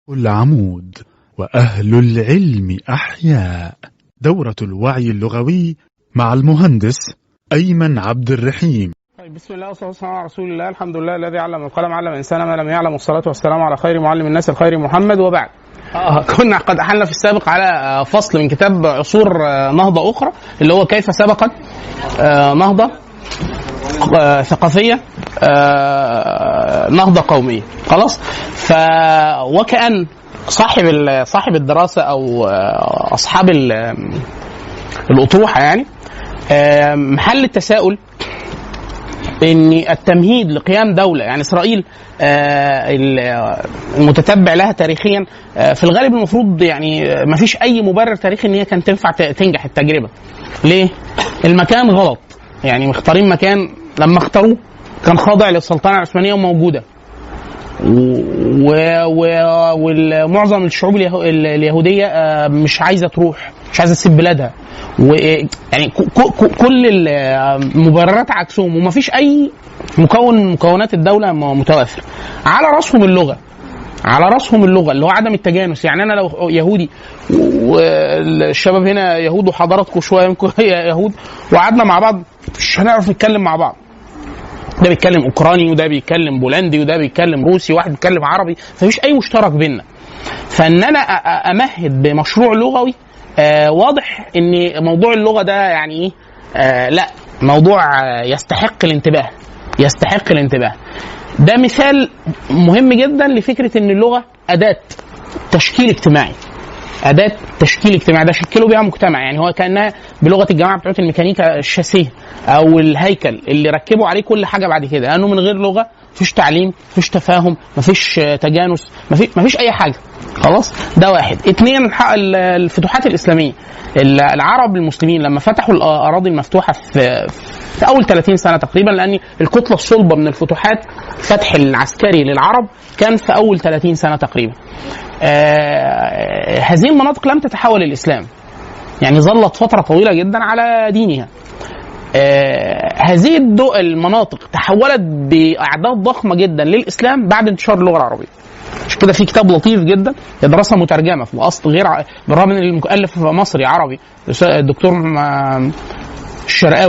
العمود وأهل العلم أحياء. دورة الوعي اللغوي مع المهندس أيمن عبد الرحيم. طيب، بسم الله والصلاة والسلام على رسول الله. الحمد لله الذي علم القلم علم الإنسان ما لم يعلم، والصلاة والسلام على خير معلم الناس الخير محمد. وبعد كنا قد أحلنا في السابق على فصل من كتاب عصور نهضة أخرى، اللي هو كيف سبقت نهضة ثقافية نهضة قومية. خلاص، وكأن صاحب الدراسة أو أصحاب الأطروحة يعني محل التساؤل ان التمهيد لقيام دولة، يعني اسرائيل المتتبع لها تاريخيا في الغالب المفروض يعني ما فيش اي مبرر تاريخي ان هي كانت تنفع تنجح التجربة. ليه؟ المكان غلط، يعني مختارين مكان لما اختاروه كان خاضع للسلطنة العثمانية وموجودة، ومعظم الشعوب اليهودية مش عايزة تروح، مش عايزة تسيب بلادها، ويعني كل المبررات عكسهم، وما فيش أي مكونات الدولة متوافر. على رأسهم اللغة اللي هو عدم التجانس. يعني أنا لو يهودي والشباب هنا يهود وحضراتكم شوية يمكن يهود، وقعدنا مع بعض مش هنعرف نتكلم مع بعض. ده بيتكلم اوكراني وده بيتكلم بولندي وده بيتكلم روسي، واحد بيتكلم عربي، فمفيش اي مشترك بيننا. فان انا امهد بمشروع لغوي واضح ان موضوع اللغه ده يعني ايه، لا، موضوع يستحق الانتباه. ده مثال مهم جدا لفكره ان اللغه اداه تشكيل اجتماعي، ده شكلوا بيها مجتمع. يعني هو كانها بلغه الجماعه بتوع الميكانيكا الشاسيه او الهيكل اللي ركبوا عليه كل حاجه بعد كده، لانه من غير لغه مفيش تعليم، مفيش تفاهم، مفيش تجانس، مفيش اي حاجه. خلاص، ده واحد. اتنين، الفتوحات الاسلاميه. العرب المسلمين لما فتحوا الاراضي المفتوحه في اول 30 سنه تقريبا، لان الكتله الصلبه من الفتوحات الفتح العسكري للعرب كان في اول 30 سنه تقريبا. هذه المناطق لم تتحول للإسلام، يعني ظلت فترة طويلة جدا على دينها. هذه المناطق تحولت بأعداد ضخمة جدا للإسلام بعد انتشار اللغة العربية. مش كده في كتاب لطيف جدا، دراسة مترجمة في الأصل، غير بالرغم من المؤلف مصري عربي، الدكتور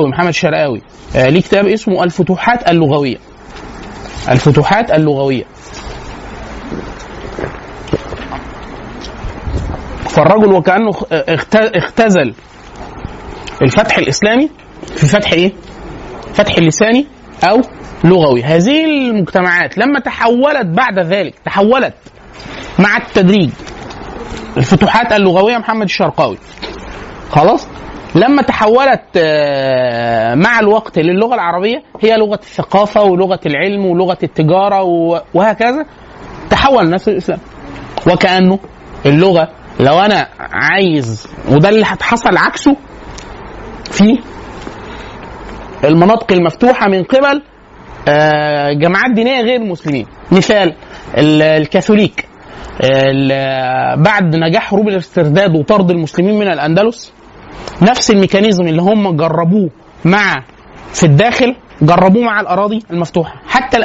محمد الشرقاوي، ليه كتاب اسمه الفتوحات اللغوية. فالرجل وكأنه اختزل الفتح الإسلامي في فتح إيه؟ فتح لساني أو لغوي. هذه المجتمعات لما تحولت بعد ذلك، تحولت مع التدريج. الفتوحات اللغوية محمد الشرقاوي، خلاص، لما تحولت مع الوقت للغة العربية، هي لغة الثقافة ولغة العلم ولغة التجارة وهكذا، تحول الناس للإسلام. وكأنه اللغة لو أنا عايز، وده اللي حصل عكسه في المناطق المفتوحة من قبل جماعات دينية غير المسلمين. مثال الكاثوليك، بعد نجاح حروب الاسترداد وطرد المسلمين من الأندلس، نفس الميكانيزم اللي هم جربوه في الداخل جربوه مع الأراضي المفتوحة. حتى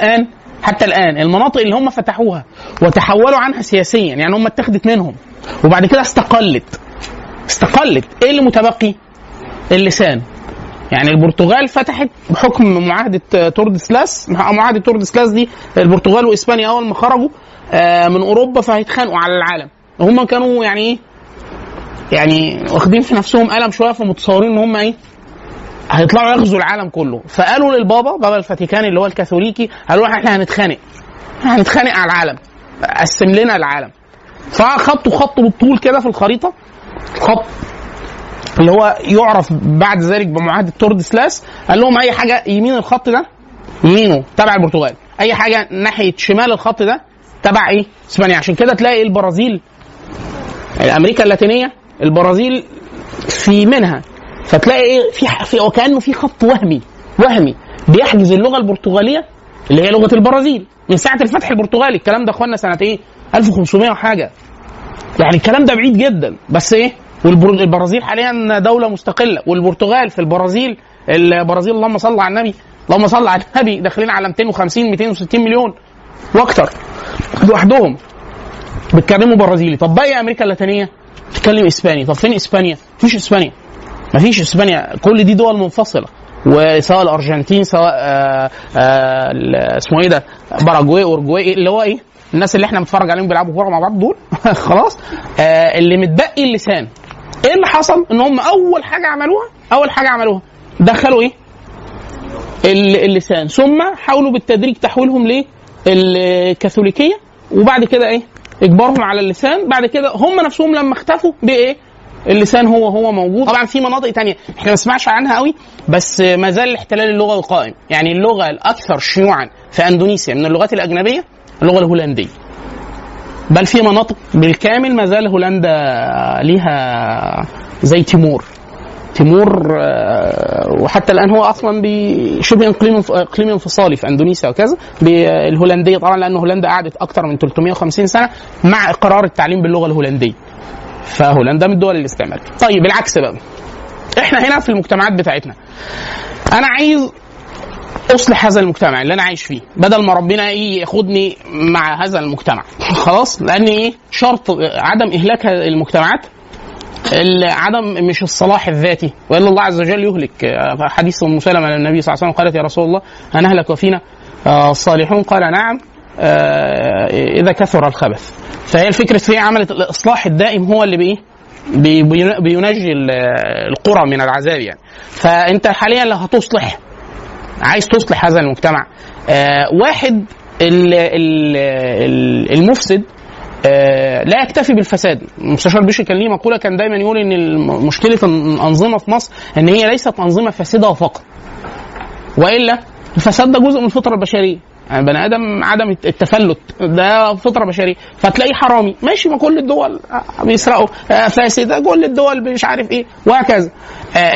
الآن المناطق اللي هم فتحوها وتحولوا عنها سياسيا، يعني هم اتخذت منهم وبعد كده استقلت. ايه اللي متبقي؟ اللسان. يعني البرتغال فتحت بحكم معاهدة توردسلاس دي، البرتغال وإسبانيا أول ما خرجوا من أوروبا فهيتخانقوا على العالم. هم كانوا يعني واخدين في نفسهم قلم شوية، فمتصورين إن هم إيه، هيطلعوا يغزوا العالم كله. فقالوا للبابا الفاتيكاني اللي هو الكاثوليكي، قالوا احنا هنتخانق على العالم، قسم لنا العالم. فخطوا خط بالطول كده في الخريطة، خط اللي هو يعرف بعد ذلك بمعاهدة توردسلاس. قال لهم أي حاجة يمين الخط ده يمينه تبع البرتغال، أي حاجة ناحية شمال الخط ده تبع إيه؟ إسبانيا. عشان كده تلاقي البرازيل، أمريكا اللاتينية، البرازيل في منها، فتلاقي إيه، في وكأنه في خط وهمي بيحجز اللغة البرتغالية اللي هي لغة البرازيل من ساعة الفتح البرتغالي. الكلام ده أخوانا سنة إيه؟ 1500 وحاجة، يعني الكلام ده بعيد جدا. بس ايه، والبرازيل حاليا دولة مستقلة، والبرتغال في البرازيل اللهم صل على النبي داخلين على 250 260 مليون واكتر لوحدهم. بيتكلموا برازيلي. طب باقي امريكا اللاتينيه بتتكلم اسباني. طب فين اسبانيا؟ مفيش اسبانيا، مفيش اسبانيا. كل دي دول منفصله، وسواء الارجنتين سواء اسمه ايه ده، باراجواي، اورجواي، اللي هو ايه الناس اللي احنا بنتفرج عليهم بيلعبوا كوره مع بعض دول خلاص. اللي متبقي اللسان. ايه اللي حصل؟ ان هم اول حاجه عملوها دخلوا ايه؟ اللسان، ثم حاولوا بالتدريج تحويلهم للكاثوليكيه، وبعد كده ايه؟ اجبارهم على اللسان. بعد كده هم نفسهم لما اختفوا بايه؟ اللسان هو موجود. طبعا في مناطق تانية احنا ما نسمعش عنها قوي، بس ما زال الاحتلال اللغوي قائم. يعني اللغه الاكثر شيوعا في اندونيسيا من اللغات الاجنبيه اللغه الهولنديه، بل في مناطق بالكامل ما زال هولندا ليها زي تيمور، وحتى الان هو اصلا بشبه اقليم انفصالي في اندونيسيا وكذا بالهولنديه، طبعا لان هولندا قعدت اكثر من 350 سنه مع اقرار التعليم باللغه الهولنديه، فهولندا من الدول الاستعماريه. طيب العكس بقى، احنا هنا في المجتمعات بتاعتنا انا عايز اصلح هذا المجتمع اللي انا عايش فيه، بدل ما ربنا ياخدني مع هذا المجتمع خلاص، لان ايه شرط عدم اهلاك المجتمعات عدم مش الصلاح الذاتي، والا الله عز وجل يهلك. حديث ام سلمة للنبي صلى الله عليه وسلم قالت يا رسول الله هنهلك وفينا الصالحون؟ قال نعم اذا كثر الخبث. فهي الفكره في عملت الاصلاح الدائم هو اللي بايه بينجي القرى من العذاب يعني. فانت حاليا لو هتصلح، عايز تصلح هذا المجتمع، واحد المفسد لا يكتفي بالفساد. المستشار بشر كان ليه مقوله، كان دايما يقول ان مشكله الانظمه في مصر ان هي ليست انظمه فاسده فقط، والا الفساد ده جزء من الفطره البشريه. يعني بني ادم عدم التفلت ده فطره بشريه، فتلاقيه حرامي ماشي، ما كل الدول بيسرقوا، فاسد كل الدول مش عارف ايه وهكذا.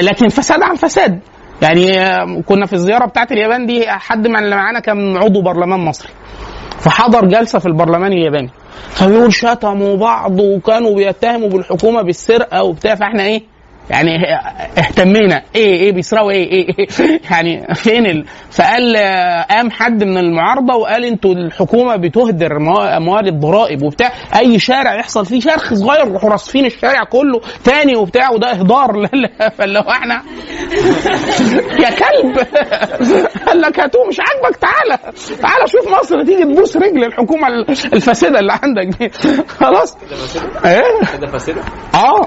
لكن فساد عن فساد. يعني كنا في الزياره بتاعت اليابان دي، حد من اللي معانا كان عضو برلمان مصري، فحضر جلسه في البرلمان الياباني، فبيقول شتموا بعض وكانوا بيتهموا بالحكومه بالسرقه وبتاع. فاحنا ايه يعني اهتمينا ايه بيسرقوا ايه يعني فين فقال قام حد من المعارضه وقال انتوا الحكومه بتهدر اموال الضرائب وبتاع، اي شارع يحصل فيه شرخ صغير يروحوا رصفين الشارع كله تاني وبتاع، وده اهدار. فاللي هو احنا يا كلب قال لك هاتوه مش عاجبك تعالى شوف مصر تيجي تبوس رجل الحكومه الفاسده اللي عندك دي خلاص. ايه كده فاسده؟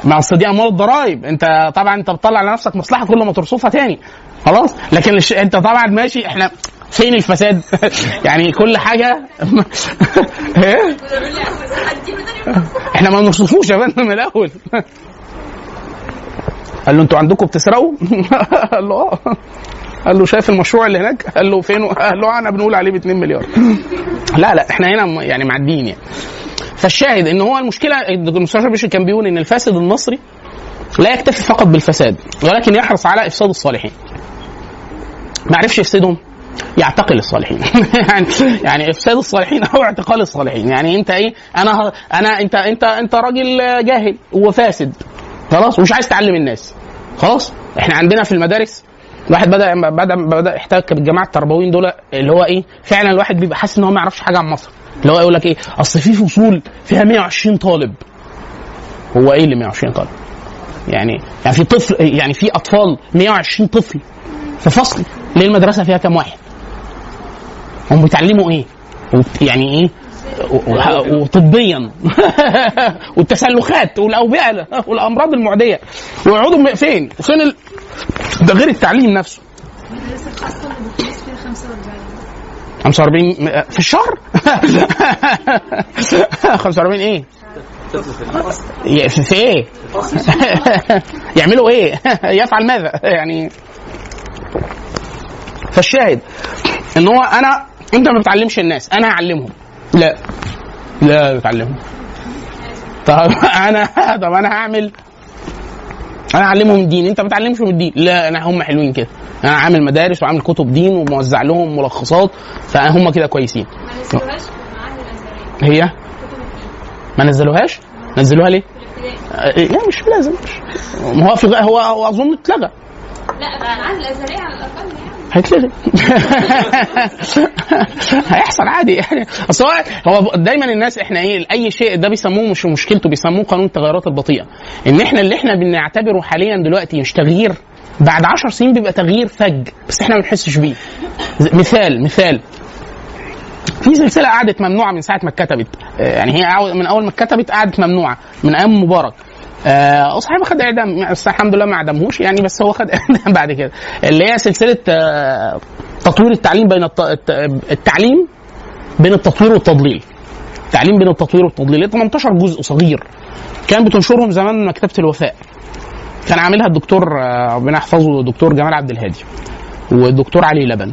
ما اصل دي اموال الضرائب، انت طبعا انت بتطلع على نفسك مصلحه كل ما ترصفها تاني خلاص. لكن انت طبعا ماشي، احنا فين الفساد؟ يعني كل حاجه احنا ما نرصفوش يا بنت من الاول. قال له انتوا عندكم بتسرقوا؟ قال له قال له شايف المشروع اللي هناك؟ قال له فين؟ قال له انا بنقول عليه ب2 مليار. لا احنا هنا يعني معديين يعني. فالشاهد ان هو المشكله، المستشار بشر كان بيقول ان الفاسد المصري لا يكتفي فقط بالفساد، ولكن يحرص على افساد الصالحين. ما عرفش يفسدهم، يعتقل الصالحين. يعني افساد الصالحين او اعتقال الصالحين. يعني انت ايه، انت راجل جاهل وفاسد خلاص ومش عايز تعلم الناس خلاص. احنا عندنا في المدارس الواحد بدا يحتك بالجماعه التربويين دول، اللي هو ايه فعلا الواحد بيبقى حاسس ان هو ما يعرفش حاجه عن مصر، اللي هو يقول لك ايه اصل في فصول فيها 120 طالب. هو ايه اللي 120 طالب؟ يعني في طفل، يعني في اطفال 120 طفل في فصل. ليه المدرسه فيها كام واحد؟ هم بيتعلموا ايه؟ يعني ايه؟ وطبيا والتسلخات والاوبئه والامراض المعديه، ويقعدوا فين ده غير التعليم نفسه. المدرسه الخاصه اللي بتدرس فيها 45 في الشهر. 45 ايه؟ في ايه؟ يعملوا ايه؟ يفعل ماذا؟ يعني فالشاهد ان هو انت ما بتعلمش الناس، انا هعلمهم. لا بتعلمهم. طب انا هعمل، انا اعلمهم الدين، انت ما بتعلمش الدين. لا هم حلوين كده، انا عامل مدارس وعامل كتب دين وموزع لهم ملخصات، فهم كده كويسين. هي ما نزلوهاش؟ نزلوها ليه؟ يعني مش لازم، هو اظن اتلغى لا معاد الازهريه على الاقل يعني هيتلغي. هيحصل عادي يعني. اصل هو دايما الناس احنا ايه اي شيء ده بيسموه مش مشكلته، بيسموه قانون التغيرات البطيئه. ان احنا اللي احنا بنعتبره حاليا دلوقتي مش تغيير، بعد 10 سنين بيبقى تغيير فج، بس احنا ما بنحسش بيه. مثال في سلسله قعدت ممنوعه من ساعه ما اتكتبت، يعني هي من اول ما اتكتبت قعدت ممنوعه من ايام مبارك. صاحبه خد اعدام، بس الحمد لله ما اعدمهوش يعني، بس هو خد اعدام بعد كده، اللي هي سلسله تطوير التعليم بين التعليم بين التطوير والتضليل. التعليم بين التطوير والتضليل 18 جزء صغير، كان بتنشرهم زمان مكتبه الوفاء، كان عاملها الدكتور ربنا يحفظه الدكتور جمال عبد الهادي والدكتور علي لبن.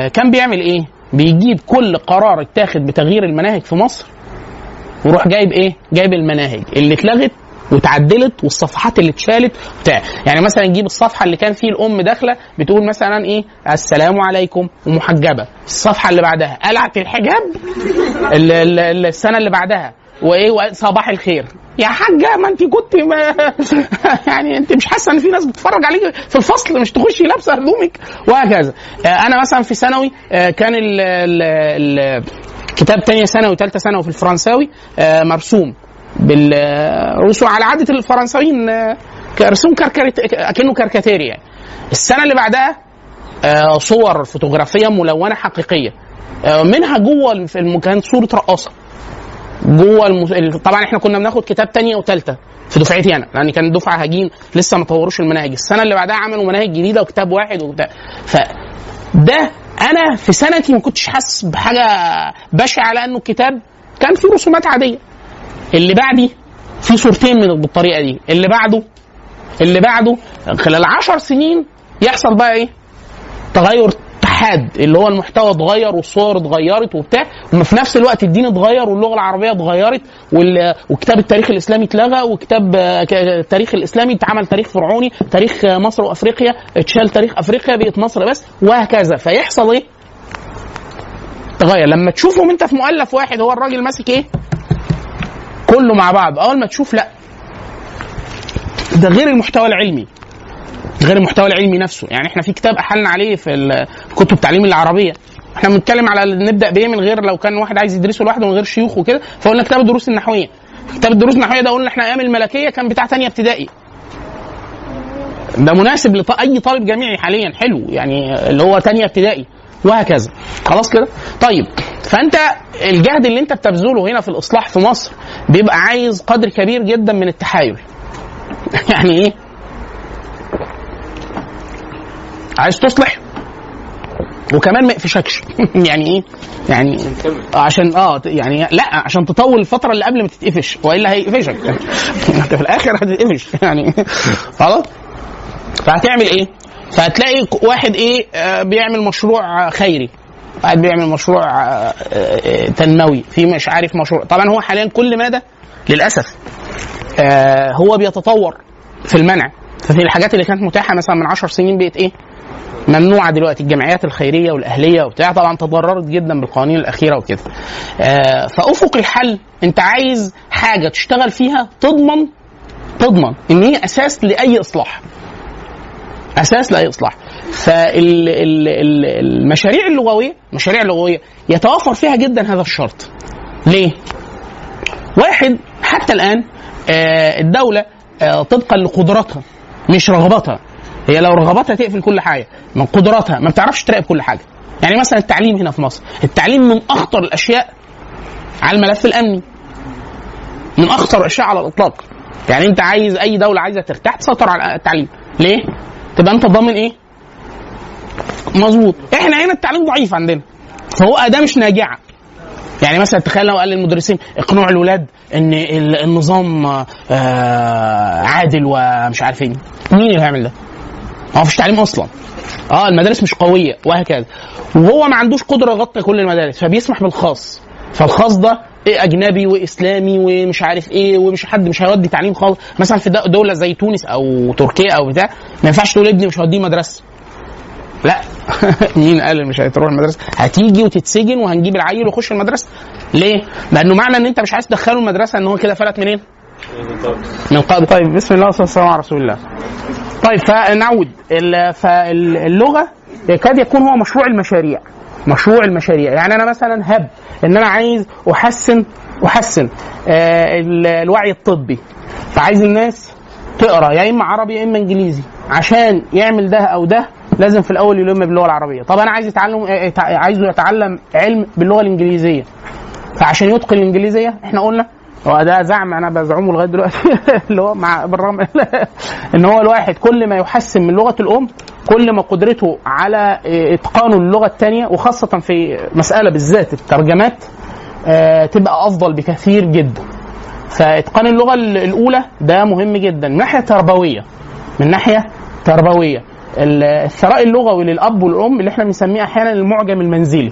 كان بيعمل ايه؟ بيجيب كل قرار اتاخد بتغيير المناهج في مصر وروح جايب ايه؟ جايب المناهج اللي اتلغت وتعدلت والصفحات اللي اتشالت بتاع. يعني مثلا نجيب الصفحه اللي كان فيه الام داخله بتقول مثلا ايه السلام عليكم ومحجبه، الصفحه اللي بعدها قلعت الحجاب، السنه اللي بعدها وايه صباح الخير يا حاجه، ما انت كنت يعني انت مش حاسه ان في ناس بتتفرج عليك في الفصل مش تخشي لابسه هدومك وهكذا. انا مثلا في ثانوي كان كتاب تانية ثانوي وثالثه ثانوي في الفرنساوي مرسوم بالرسوم على عاده الفرنساويين، رسوم اكنه كاريكاتيري يعني. السنه اللي بعدها صور فوتوغرافيه ملونه حقيقيه، منها جوه كانت صوره رقاصه جوه طبعا احنا كنا بناخد كتاب تانية وثالثه في دفعتي انا، لان كان دفعه هجين لسه ما طوروش المناهج. السنه اللي بعدها عملوا مناهج جديده وكتاب واحد وبتاع. فده انا في سنتي ما كنتش حاسس بحاجه بشعه لانه الكتاب كان فيه رسومات عاديه. اللي بعدي في صورتين من بالطريقه دي، اللي بعده خلال 10 سنين يحصل بقى ايه؟ تغير حاد، اللي هو المحتوى اتغير والصور اتغيرت وبتاع، وفي نفس الوقت الدين اتغير واللغه العربيه اتغيرت وكتاب التاريخ الاسلامي اتلغى، وكتاب التاريخ الاسلامي اتعمل تاريخ فرعوني، تاريخ مصر وافريقيا اتشال، تاريخ افريقيا بقت مصر بس، وهكذا. فيحصل ايه؟ تغير. لما تشوفهم انت في مؤلف واحد هو الراجل ماسك ايه؟ كله مع بعض، اول ما تشوف لا ده غير المحتوى العلمي، غير المحتوى العلمي نفسه. يعني احنا في كتاب احلنا عليه في كتب التعليم العربيه، احنا بنتكلم على نبدا بايه من غير لو كان واحد عايز يدرسه لوحده من غير شيوخ وكده، فقلنا كتاب الدروس النحويه. كتاب الدروس النحويه ده قلنا احنا ايام الملكيه كان بتاع ثانيه ابتدائي، ده مناسب لاي طالب جامعي حاليا، حلو يعني اللي هو ثانيه ابتدائي وهكذا. خلاص كده؟ طيب فانت الجهد اللي انت بتبذله هنا في الاصلاح في مصر بيبقى عايز قدر كبير جدا من التحايل. يعني ايه؟ عايز تصلح وكمان ما يقفشكش. يعني ايه؟ يعني عشان يعني لا عشان تطول الفتره اللي قبل ما تتقفش، والا هيقفشك انت في الاخر هتتقفش يعني. خلاص؟ فهتعمل ايه؟ فهتلاقي واحد ايه بيعمل مشروع خيري، واحد بيعمل مشروع تنموي، في مش عارف مشروع. طبعا هو حاليا كل ماده للاسف هو بيتطور في المنع. ففي الحاجات اللي كانت متاحه مثلا من 10 سنين بقت ايه؟ ممنوعه دلوقتي. الجمعيات الخيريه والاهليه وبتاع طبعا تضررت جدا بالقوانين الاخيره وكده. فافق الحل انت عايز حاجه تشتغل فيها تضمن ان هي اساس لاي اصلاح، اساس لاي اصلاح. فالمشاريع اللغويه يتوفر فيها جدا هذا الشرط. ليه؟ واحد، حتى الان الدوله طبقا لقدراتها مش رغباتها، هي لو رغباتها تقفل كل حاجه، من قدراتها ما بتعرفش تراقب كل حاجه. يعني مثلا التعليم هنا في مصر، التعليم من اخطر الاشياء على الملف الامني، من اخطر الاشياء على الاطلاق. يعني انت عايز اي دوله عايزه ترتاح تسيطر على التعليم. ليه؟ تبقى انت ضامن ايه؟ مظبوط. احنا هنا التعليم ضعيف عندنا، فهو اداه مش ناجعه. يعني مثلا تخيل لو قال للمدرسين اقنعوا الولاد ان النظام عادل ومش عارف ايه، مين اللي هيعمل ده؟ ما فيش تعليم اصلا، المدارس مش قويه وهكذا. وهو ما عندوش قدره يغطي كل المدارس، فبيسمح بالخاص. فالخاص ده إيه؟ اجنبي واسلامي ومش عارف ايه، ومش حد مش هيودي تعليم خالص. مثلا في دوله زي تونس او تركيا او بتاع ما ينفعش تقول ابني مش هوديه مدرسه، لا. مين قال مش هتروح المدرسه؟ هتيجي وتتسجن وهنجيب العيل ويخش المدرسه. ليه؟ لانه معنى ان انت مش عايز تدخله المدرسه ان هو كده فلت منين؟ من قبل. طيب بسم الله والصلاه والسلام على رسول الله. طيب فنعود. فاللغه يكاد يكون هو مشروع المشاريع. مشروع المشاريع يعني انا مثلا هب ان انا عايز احسن الوعي الطبي، فعايز الناس تقرا يا اما عربي يا اما انجليزي. عشان يعمل ده او ده لازم في الاول يلم باللغه العربيه. طب انا عايزه يتعلم علم باللغه الانجليزيه، فعشان يتقن الانجليزيه احنا قلنا هو ده زعم انا بزعمه لغايه دلوقتي اللي هو مع بالرغم ان هو الواحد كل ما يحسن من لغه الام كل ما قدرته على اتقانه اللغه الثانيه، وخاصه في مساله بالذات الترجمات تبقى افضل بكثير جدا. فاتقان اللغه الاولى ده مهم جدا من ناحيه تربويه. الثراء اللغوي للاب والام اللي احنا بنسميه احيانا المعجم المنزلي.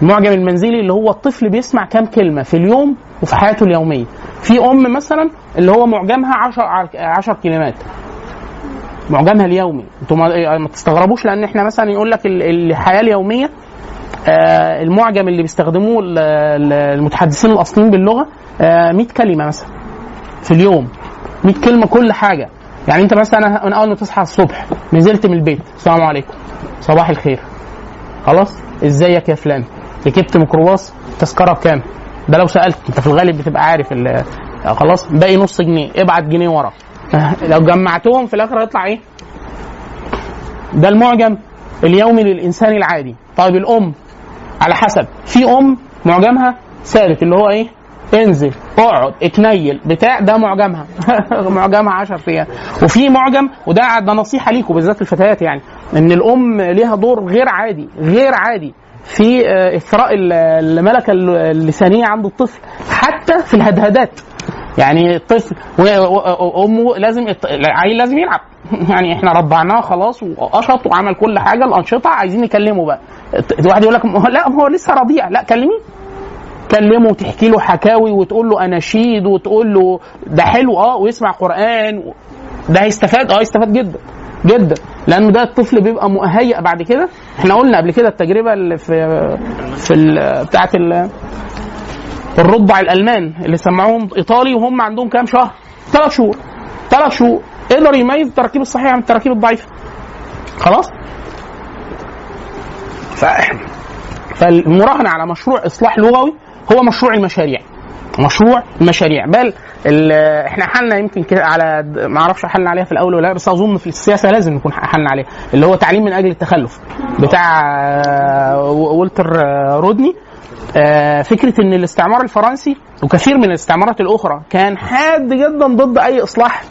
المعجم المنزلي اللي هو الطفل بيسمع كام كلمه في اليوم وفي حياته اليوميه. في ام مثلا اللي هو معجمها 10 كلمات، معجمها اليومي. انتوا ما تستغربوش، لان احنا مثلا يقول لك الحياه اليوميه المعجم اللي بيستخدموه المتحدثين الاصليين باللغه 100 كلمه مثلا في اليوم، 100 كلمه كل حاجه. يعني انت مثلا من اول ما تصحى الصبح نزلت من البيت، السلام عليكم، صباح الخير، خلاص، ازيك يا فلان، ركبت ميكروباص، تذكره بكام؟ ده لو سالت انت في الغالب بتبقى عارف خلاص، باقي نص جنيه، ابعت جنيه ورا. لو جمعتهم في الاخر هيطلع ايه؟ ده المعجم اليومي للانسان العادي. طيب الام على حسب، في ام معجمها ثابت اللي هو ايه؟ انزل، اقعد، اتنيل، بتاع، ده معجمها معجمها 10 ايام. وفي معجم، وده نصيحه ليكم بالذات الفتيات، يعني ان الام ليها دور غير عادي في اثراء الملكه اللسانيه عند الطفل، حتى في الهدهدات. يعني الطفل امه العيل لازم يلعب يعني احنا ربعناه خلاص وقشط وعمل كل حاجه، الانشطه، عايزين نكلمه بقى. الواحد يقول لك لا هو لسه رضيع، لا كلمه وتحكي له حكاوي وتقول له اناشيد وتقول له ده حلو ويسمع قران، ده هيستفاد يستفاد جدا لانه ده الطفل بيبقى مهيئ بعد كده. احنا قلنا قبل كده التجربه اللي في بتاعه الرضع الالمان اللي سمعوهم ايطالي وهم عندهم كام شهر؟ 3 شهور قدر يميز التراكيب الصحيحه من التراكيب الضعيفه. خلاص. فالمراهنه على مشروع اصلاح لغوي هو مشروع المشاريع. بل احنا حلنا يمكن كده على، ما اعرفش حلنا عليها في الاول ولا لا، بس اظن في السياسه لازم نكون حلنا عليها، اللي هو تعليم من اجل التخلف بتاع والتر رودني. فكره ان الاستعمار الفرنسي وكثير من الاستعمارات الاخرى كان حاد جدا ضد اي اصلاح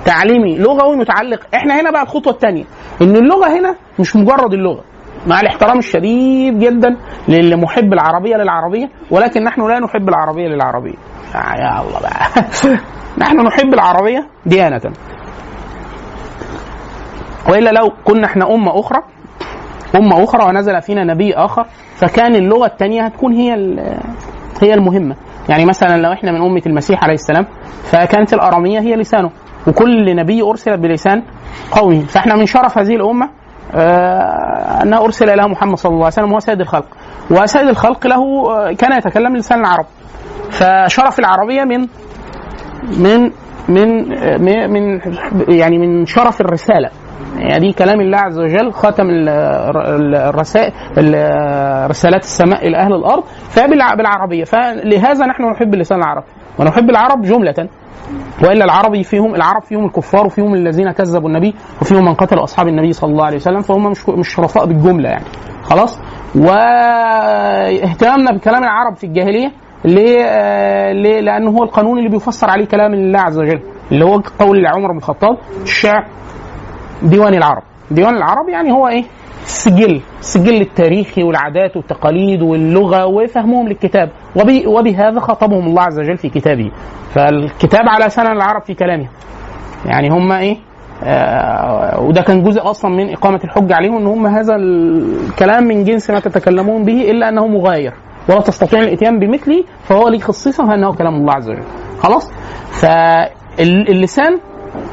تعليمي لغوي متعلق. احنا هنا بقى الخطوه الثانيه، ان اللغه هنا مش مجرد اللغه، مع الاحترام الشديد جدا للمحب العربيه للعربيه، ولكن نحن لا نحب العربيه للعربيه. يا الله بقى نحن نحب العربيه ديانه، والا لو كنا احنا امه اخرى ونزل فينا نبي اخر فكان اللغه الثانيه هتكون هي المهمه. يعني مثلا لو احنا من امه المسيح عليه السلام فكانت الاراميه هي لسانه، وكل نبي ارسل بلسان قومه. فاحنا من شرف هذه الامه أنه أرسل إلى محمد صلى الله عليه وسلم، وهو سيد الخلق، وسيد الخلق له كان يتكلم لسان العرب. فشرف العربية من شرف الرسالة. يعني دي كلام الله عز وجل، خاتم رسالات السماء إلى أهل الأرض، فبالعربية. فلهذا نحن نحب اللسان العربي ونحب العرب جملة، وإلا العرب فيهم الكفار، وفيهم الذين كذبوا النبي، وفيهم من قتل أصحاب النبي صلى الله عليه وسلم، فهم مش شرفاء بالجملة يعني. خلاص. واهتمامنا بكلام العرب في الجاهلية ليه؟ لأنه هو القانون اللي بيفسر عليه كلام الله عز وجل، اللي هو قول عمر بن الخطاب: الشعر ديوان العرب يعني هو ايه؟ السجل التاريخي والعادات والتقاليد واللغة وفهمهم للكتاب، وبهذا خاطبهم الله عز وجل في كتابه. فالكتاب على لسان العرب في كلامه، يعني هم ايه؟ وده كان جزء اصلا من اقامة الحجة عليهم، ان هم هذا الكلام من جنس ما تتكلمون به الا انه مغاير ولا تستطيع الاتيان بمثله، فهو ليه خصيصة فانه كلام الله عز وجل. خلاص. فاللسان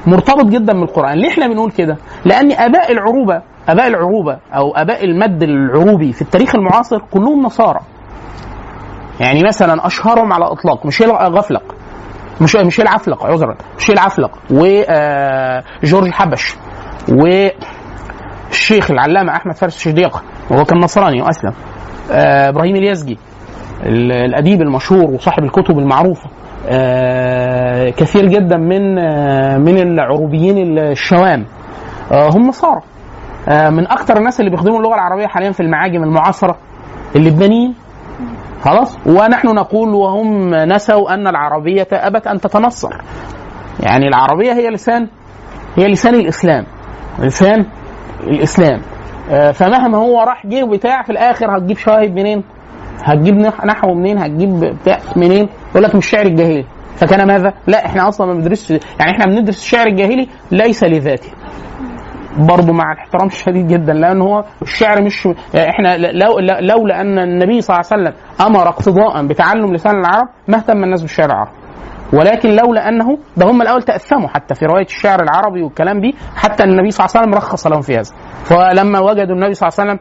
مرتبط جدا بالقرآن. ليه احنا بنقول كده؟ لأن آباء العروبة أو آباء المد العروبي في التاريخ المعاصر كلهم نصارى. يعني مثلا أشهرهم على إطلاق، ميشيل غفلق مش العفلق، عذرا، مش العفلق، وجورج حبش، والشيخ العلامه احمد فارس الشديقه وهو كان نصراني واسلم، ابراهيم اليزجي الاديب المشهور وصاحب الكتب المعروفه، كثير جدا من العروبيين الشوام هم نصارى. من اكثر الناس اللي بيخدموا اللغه العربيه حاليا في المعاجم المعاصره اللبنانيين، خلاص. ونحن نقول وهم نسوا ان العربيه ابت ان تتنصر. يعني العربيه هي لسان الاسلام، لسان الاسلام. فمهما هو راح جه بتاع في الاخر هتجيب شواهد منين؟ هتجيب نحو منين؟ هتجيب بتاع منين؟ يقول لك مش الشعر الجاهلي. فكان ماذا؟ لا احنا اصلا ما بندرسش، يعني احنا بندرس الشعر الجاهلي ليس لذاته، برضه مع الاحترام الشديد جدا، لان هو الشعر مش احنا لولا ان النبي صلى الله عليه وسلم امر اقتضاء بتعلم لسان العرب ما اهتم الناس بالشعر العربي، ولكن لولا انه ده هم الاول تاثموا حتى في روايه الشعر العربي والكلام دي، حتى النبي صلى الله عليه وسلم رخص لهم في هذا. فلما وجدوا النبي صلى الله عليه وسلم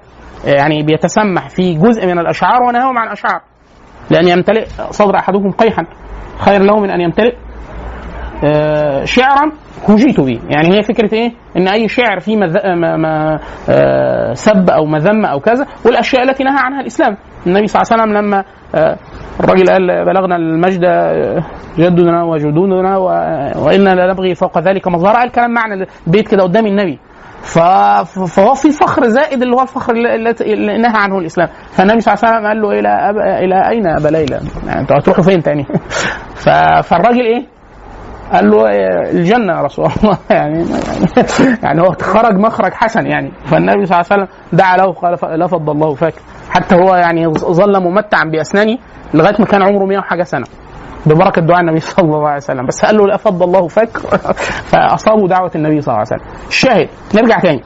يعني بيتسمح في جزء من الاشعار ونهاهم عن الاشعار، لان يمتلئ صدر احدكم قيحا خير له من ان يمتلئ شعرا هجيت به. يعني هي فكره ايه؟ ان اي شعر فيه سب او مذمه او كذا، والاشياء التي نهى عنها الاسلام. النبي صلى الله عليه وسلم لما الراجل قال بلغنا المجد جدنا وجدودنا وإنا لنبغي فوق ذلك مظهرا، قال كلام معنى البيت كده قدام النبي. فهو في فخر زائد اللي هو الفخر اللي نهى عنه الإسلام. فالنبي صلى الله عليه وسلم قال له إلى أين أبا ليلى؟ يعني أنتوا هتروحوا فين تاني؟ فالراجل إيه؟ قال له الجنة يا رسول الله. يعني هو خرج مخرج حسن يعني. فالنبي صلى الله عليه وسلم دعا له وقال لا فضل الله فاك. حتى هو يعني ظل ممتعا بأسنانه لغاية ما كان عمره 100 وحاجة سنة ببركة دعاء النبي صلى الله عليه وسلم. بس قال له لا فضل الله فاك فأصابوا دعوة النبي صلى الله عليه وسلم. الشاهد نرجع تاني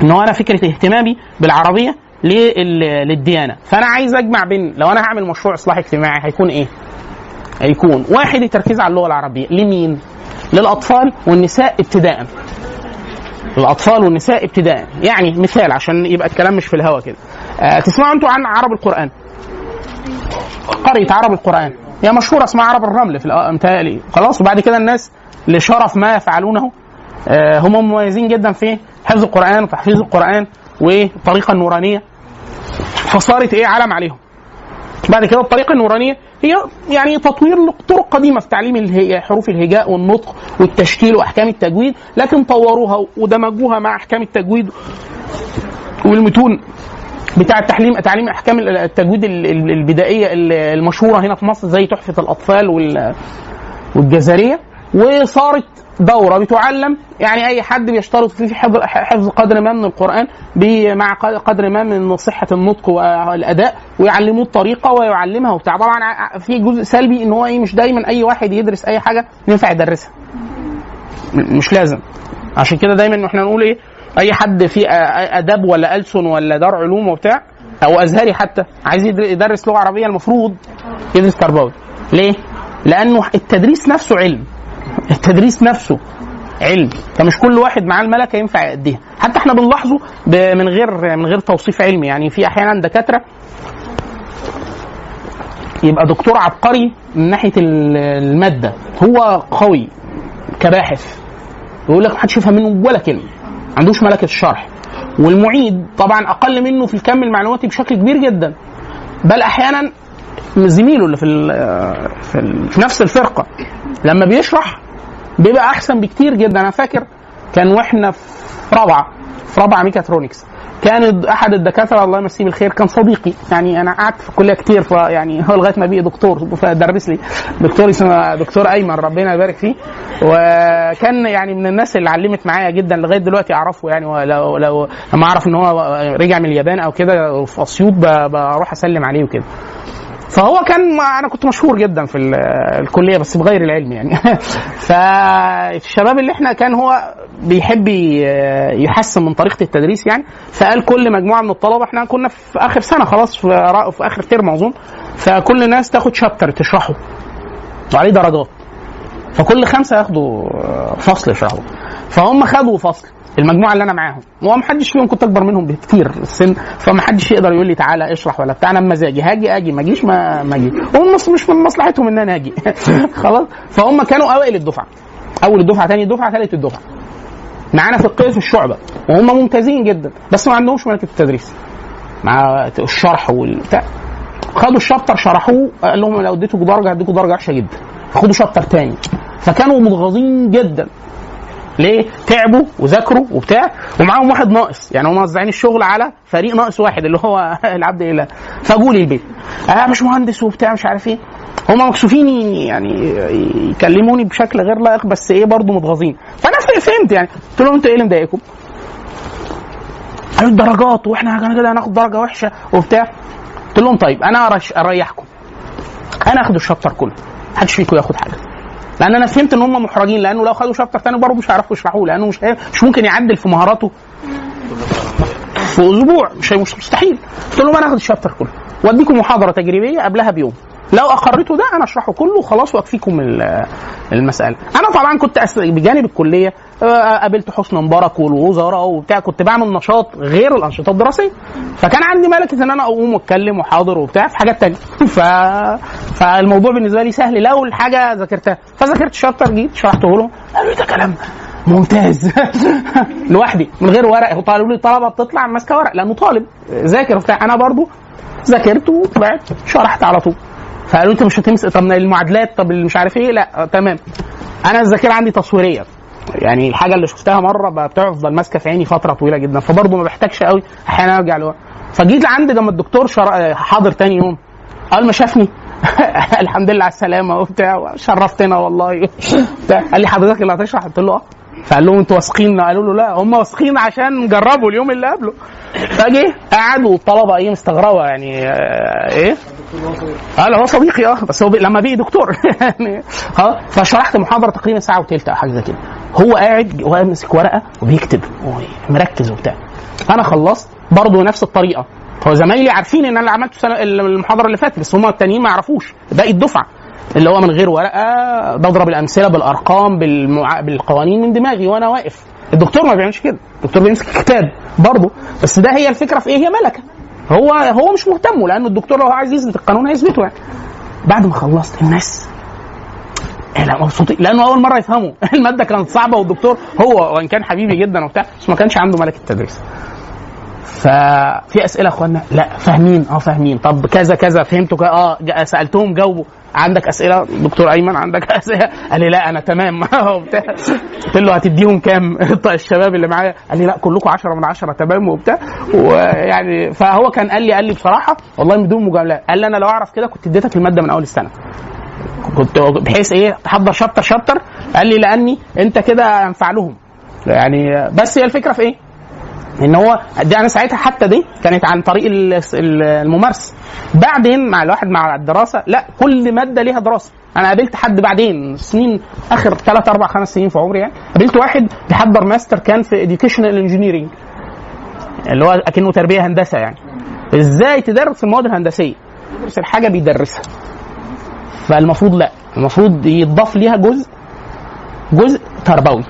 إنه أنا فكرة اهتمامي بالعربية للديانة. فأنا عايز أجمع بين، لو أنا هعمل مشروع إصلاح اجتماعي هيكون إيه؟ هيكون واحد التركيز على اللغة العربية. لمين؟ للأطفال والنساء ابتداء. الأطفال والنساء ابتداء. يعني مثال عشان يبقى الكلام مش في الهوا كده. تسمعوا أنتوا عن عرب القرآن؟ قرية عرب القرآن هي مشهورة اسمها عرب الرمل في الأمثال. خلاص. وبعد كده الناس لشرف ما يفعلونه هم مميزين جدا في حفظ القرآن وتحفيظ القرآن والطريقة النورانية. فصارت إيه؟ علم عليهم. بعد كده الطريقة النورانية هي يعني تطوير طرق قديمة في تعليم حروف الهجاء والنطق والتشكيل وأحكام التجويد، لكن طوروها ودمجوها مع أحكام التجويد والمتون بتاع تعليم أحكام التجويد البدائية المشهورة هنا في مصر زي تحفة الأطفال والجزرية. وصارت دورة بتعلم يعني أي حد بيشترط فيه حفظ قدر ما من القرآن مع قدر ما من صحة النطق والأداء، ويعلموه الطريقة ويعلمها وبتاع. طبعا في جزء سلبي إن هو إيه؟ مش دايما أي واحد يدرس أي حاجة ينفع يدرسها، مش لازم. عشان كده دايما إحنا نقول إيه؟ أي حد في أدب ولا ألسن ولا دار علوم وبتاع أو أزهري حتى عايز يدرس لغة عربية المفروض يدرس تربوي. ليه؟ لأنه التدريس نفسه علم. التدريس نفسه علم، فمش كل واحد معاه الملكه ينفع يأديها. حتى احنا بنلاحظه من غير توصيف علمي. يعني في احيانا دكاتره يبقى دكتور عبقري من ناحيه الماده، هو قوي كباحث، يقول لك محدش يفهم منه ولا كلمه، ما عندوش ملكه الشرح. والمعيد طبعا اقل منه في الكم المعلوماتي بشكل كبير جدا، بل احيانا زميله اللي في نفس الفرقه لما بيشرح بيبقى احسن بكتير جدا. انا فاكر كان واحنا في رابعه ميكاترونكس، كان احد الدكاتره الله يمسيه بالخير كان صديقي. يعني انا قعدت في الكليه كتير، فيعني هو لغايه ما بقي دكتور فدرس لي دكتور اسمه دكتور ايمن ربنا يبارك فيه. وكان يعني من الناس اللي علمت معايا جدا لغايه دلوقتي اعرفه. يعني لو لما اعرف ان هو رجع من اليابان او كده في اسيوط بروح اسلم عليه وكده. فهو كان انا كنت مشهور جدا في الكليه بس بغير العلم يعني. فالشباب اللي احنا كان هو بيحب يحسن من طريقه التدريس يعني. فقال كل مجموعه من الطلبه، احنا كنا في اخر سنه خلاص في اخر ترم اظن، فكل الناس تاخد شابتر تشرحه وعليه درجات، فكل 5 ياخدوا فصل يشرحوا. فهم خدوا فصل المجموعه اللي انا معاهم، وما حدش فيهم كنت اكبر منهم بكتير السن، فما حدش يقدر يقول لي تعالى اشرح ولا بتاع، انا بمزاجي هاجي ما اجيش ما اجي، هم مش من مصلحتهم ان انا اجي خلاص. فهم كانوا اوائل الدفعه، اول الدفعه، ثاني الدفعه، ثالث الدفعه معانا في الشعبه، وهم ممتازين جدا بس ما عندهمش ملكه التدريس مع الشرح والبتاع. خدوا الشابتر شرحوه، قال لهم لو اديتكم درجه هديكم درجه وحشه جدا، خدوا شابتر تاني. فكانوا متغاظين جدا. ليه؟ تعبوا وذاكروا وبتاع، ومعاهم واحد ناقص، يعني هم موزعين الشغل على فريق ناقص واحد اللي هو العبد اله. فجوا لي البيت، مش مهندس وبتاع مش عارف ايه، هم مكسوفين يعني يكلموني بشكل غير لائق، بس ايه برضه متغاظين. فانا فهمت يعني، قلت لهم انتوا ايه اللي مضايقكم؟ قالوا الدرجات واحنا كده هناخد درجه وحشه وبتاع. قلت لهم طيب انا اريحكم، انا اخد الشابتر كله، محدش فيكم ياخد حاجه، لان انا فهمت ان هم محرجين، لانه لو خدوا شابتر ثاني برضه مش هيعرفوا يشرحوه، لانه مش ممكن يعدل في مهاراته في اسبوع، مش مستحيل. قلت لهم انا اخد الشابتر كله واديكم محاضره تجريبيه قبلها بيوم، لو اقريتوا ده انا اشرحه كله وخلاص واكفيكم المساله. انا طبعا كنت بجانب الكليه قابلت حسني مبارك والوزراء وبتاع، كنت بعمل نشاط غير الانشطه الدراسيه، فكان عندي ملكه ان انا اقوم واتكلم وحاضر وبتاع في حاجات تانية فالموضوع بالنسبه لي سهل لو الحاجه ذاكرتها. فذاكرت شابتر، جيت شرحته لهم، قالوا لي ده كلام ممتاز لوحدي من غير ورق. قالوا لي طلبه بتطلع ماسكه ورق لانه طالب ذاكر وبتاع، انا برضو ذاكرت وطلعت شرحت على طول. فقالوا انت مش هتمسك، طب المعادلات، طب مش عارف ايه، لا تمام. انا الذاكره عندي تصويريه، يعني الحاجه اللي شفتها مره بتفضل ماسكه في عيني فتره طويله جدا، فبرضه ما بحتاجش قوي احيانا ارجع لورا. فجيت لعند لما الدكتور حاضر تاني يوم، قال ما شافني الحمد لله على السلامه وبتاع، شرفتنا والله قال لي حضرتك اللي هتشرح؟ قلت له اه. فقال لهم انتوا واثقين؟ قالوا له لا، هم واثقين عشان جربوا اليوم اللي قبله. فجي قعد والطلبه ايه مستغربه يعني ايه؟ قال هو صديقي بس هو لما بقي دكتور يعني فشرحت محاضره تقريبا ساعه وثلث او حاجه زي كده، هو قاعد وماسك ورقه وبيكتب ومركز وبتاع. انا خلصت برضه نفس الطريقه، هو زمايلي عارفين ان انا عملت المحاضره اللي فاتت، بس هم التانيين ما يعرفوش، باقي الدفعه اللي هو من غير ورقه بضرب الامثله بالارقام بالقوانين من دماغي وانا واقف. الدكتور ما بيعملش كده، الدكتور بيمسك كتاب برضه، بس ده هي الفكره في ايه، هي ملكه، هو مش مهتم، لانه الدكتور لو عايز يثبت القانون هيثبته يعني. بعد ما خلصت الناس لا مبسوطين، لانه اول مره يفهموا الماده كانت صعبه، والدكتور هو وان كان حبيبي جدا وبتاع بس ما كانش عنده ملكه التدريس. ففي اسئله اخوانا لا فاهمين فاهمين، طب كذا كذا فهمتوا سالتهم جاوبوا. عندك اسئله دكتور ايمن؟ عندك اسئله؟ قال لي لا انا تمام وبتاع. قلت له هتديهم كام الشباب اللي معايا؟ قال لي لا كلكم 10 من 10 تمام وبتاع. ويعني فهو كان قال لي بصراحه والله بدون مجامله، قال لي انا لو اعرف كده كنت اديتك الماده من اول السنه، كنت بحيث ايه تحضر شابتر. قال لي لاني انت كده ينفع لهم يعني. بس هي الفكره في ايه، ان هو دي انا ساعتها حتى دي كانت عن طريق الممارسه. بعدين مع الواحد مع الدراسه لا، كل ماده ليها دراسه. انا قابلت حد بعدين سنين اخر 3 4 5 سنين في عمري يعني، قابلت واحد بيحضر ماستر كان في educational engineering اللي هو اكنه تربيه هندسه يعني، ازاي تدرس المواد الهندسيه، يدرس الحاجه بيدرسها. فالمفروض لا، المفروض يضاف ليها جزء تربوي.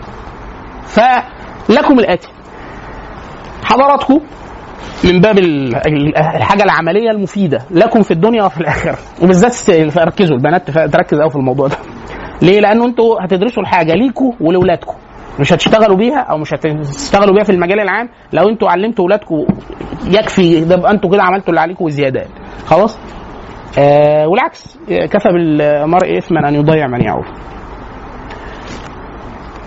فلكم الاتي، حضراتكم من باب الحاجه العمليه المفيده لكم في الدنيا وفي الاخره، وبالذات ركزوا البنات تركز قوي في الموضوع ده. ليه؟ لانه انتوا هتدرسوا الحاجه ليكوا ولاولادكم، مش هتشتغلوا بيها او مش هتشتغلوا بيها في المجال العام. لو انتوا علمتوا اولادكم يكفي ده، يبقى انتوا كده عملتوا اللي عليكم وزياده خلاص. والعكس، كفى بالمرء اثما ان يضيع من يعول.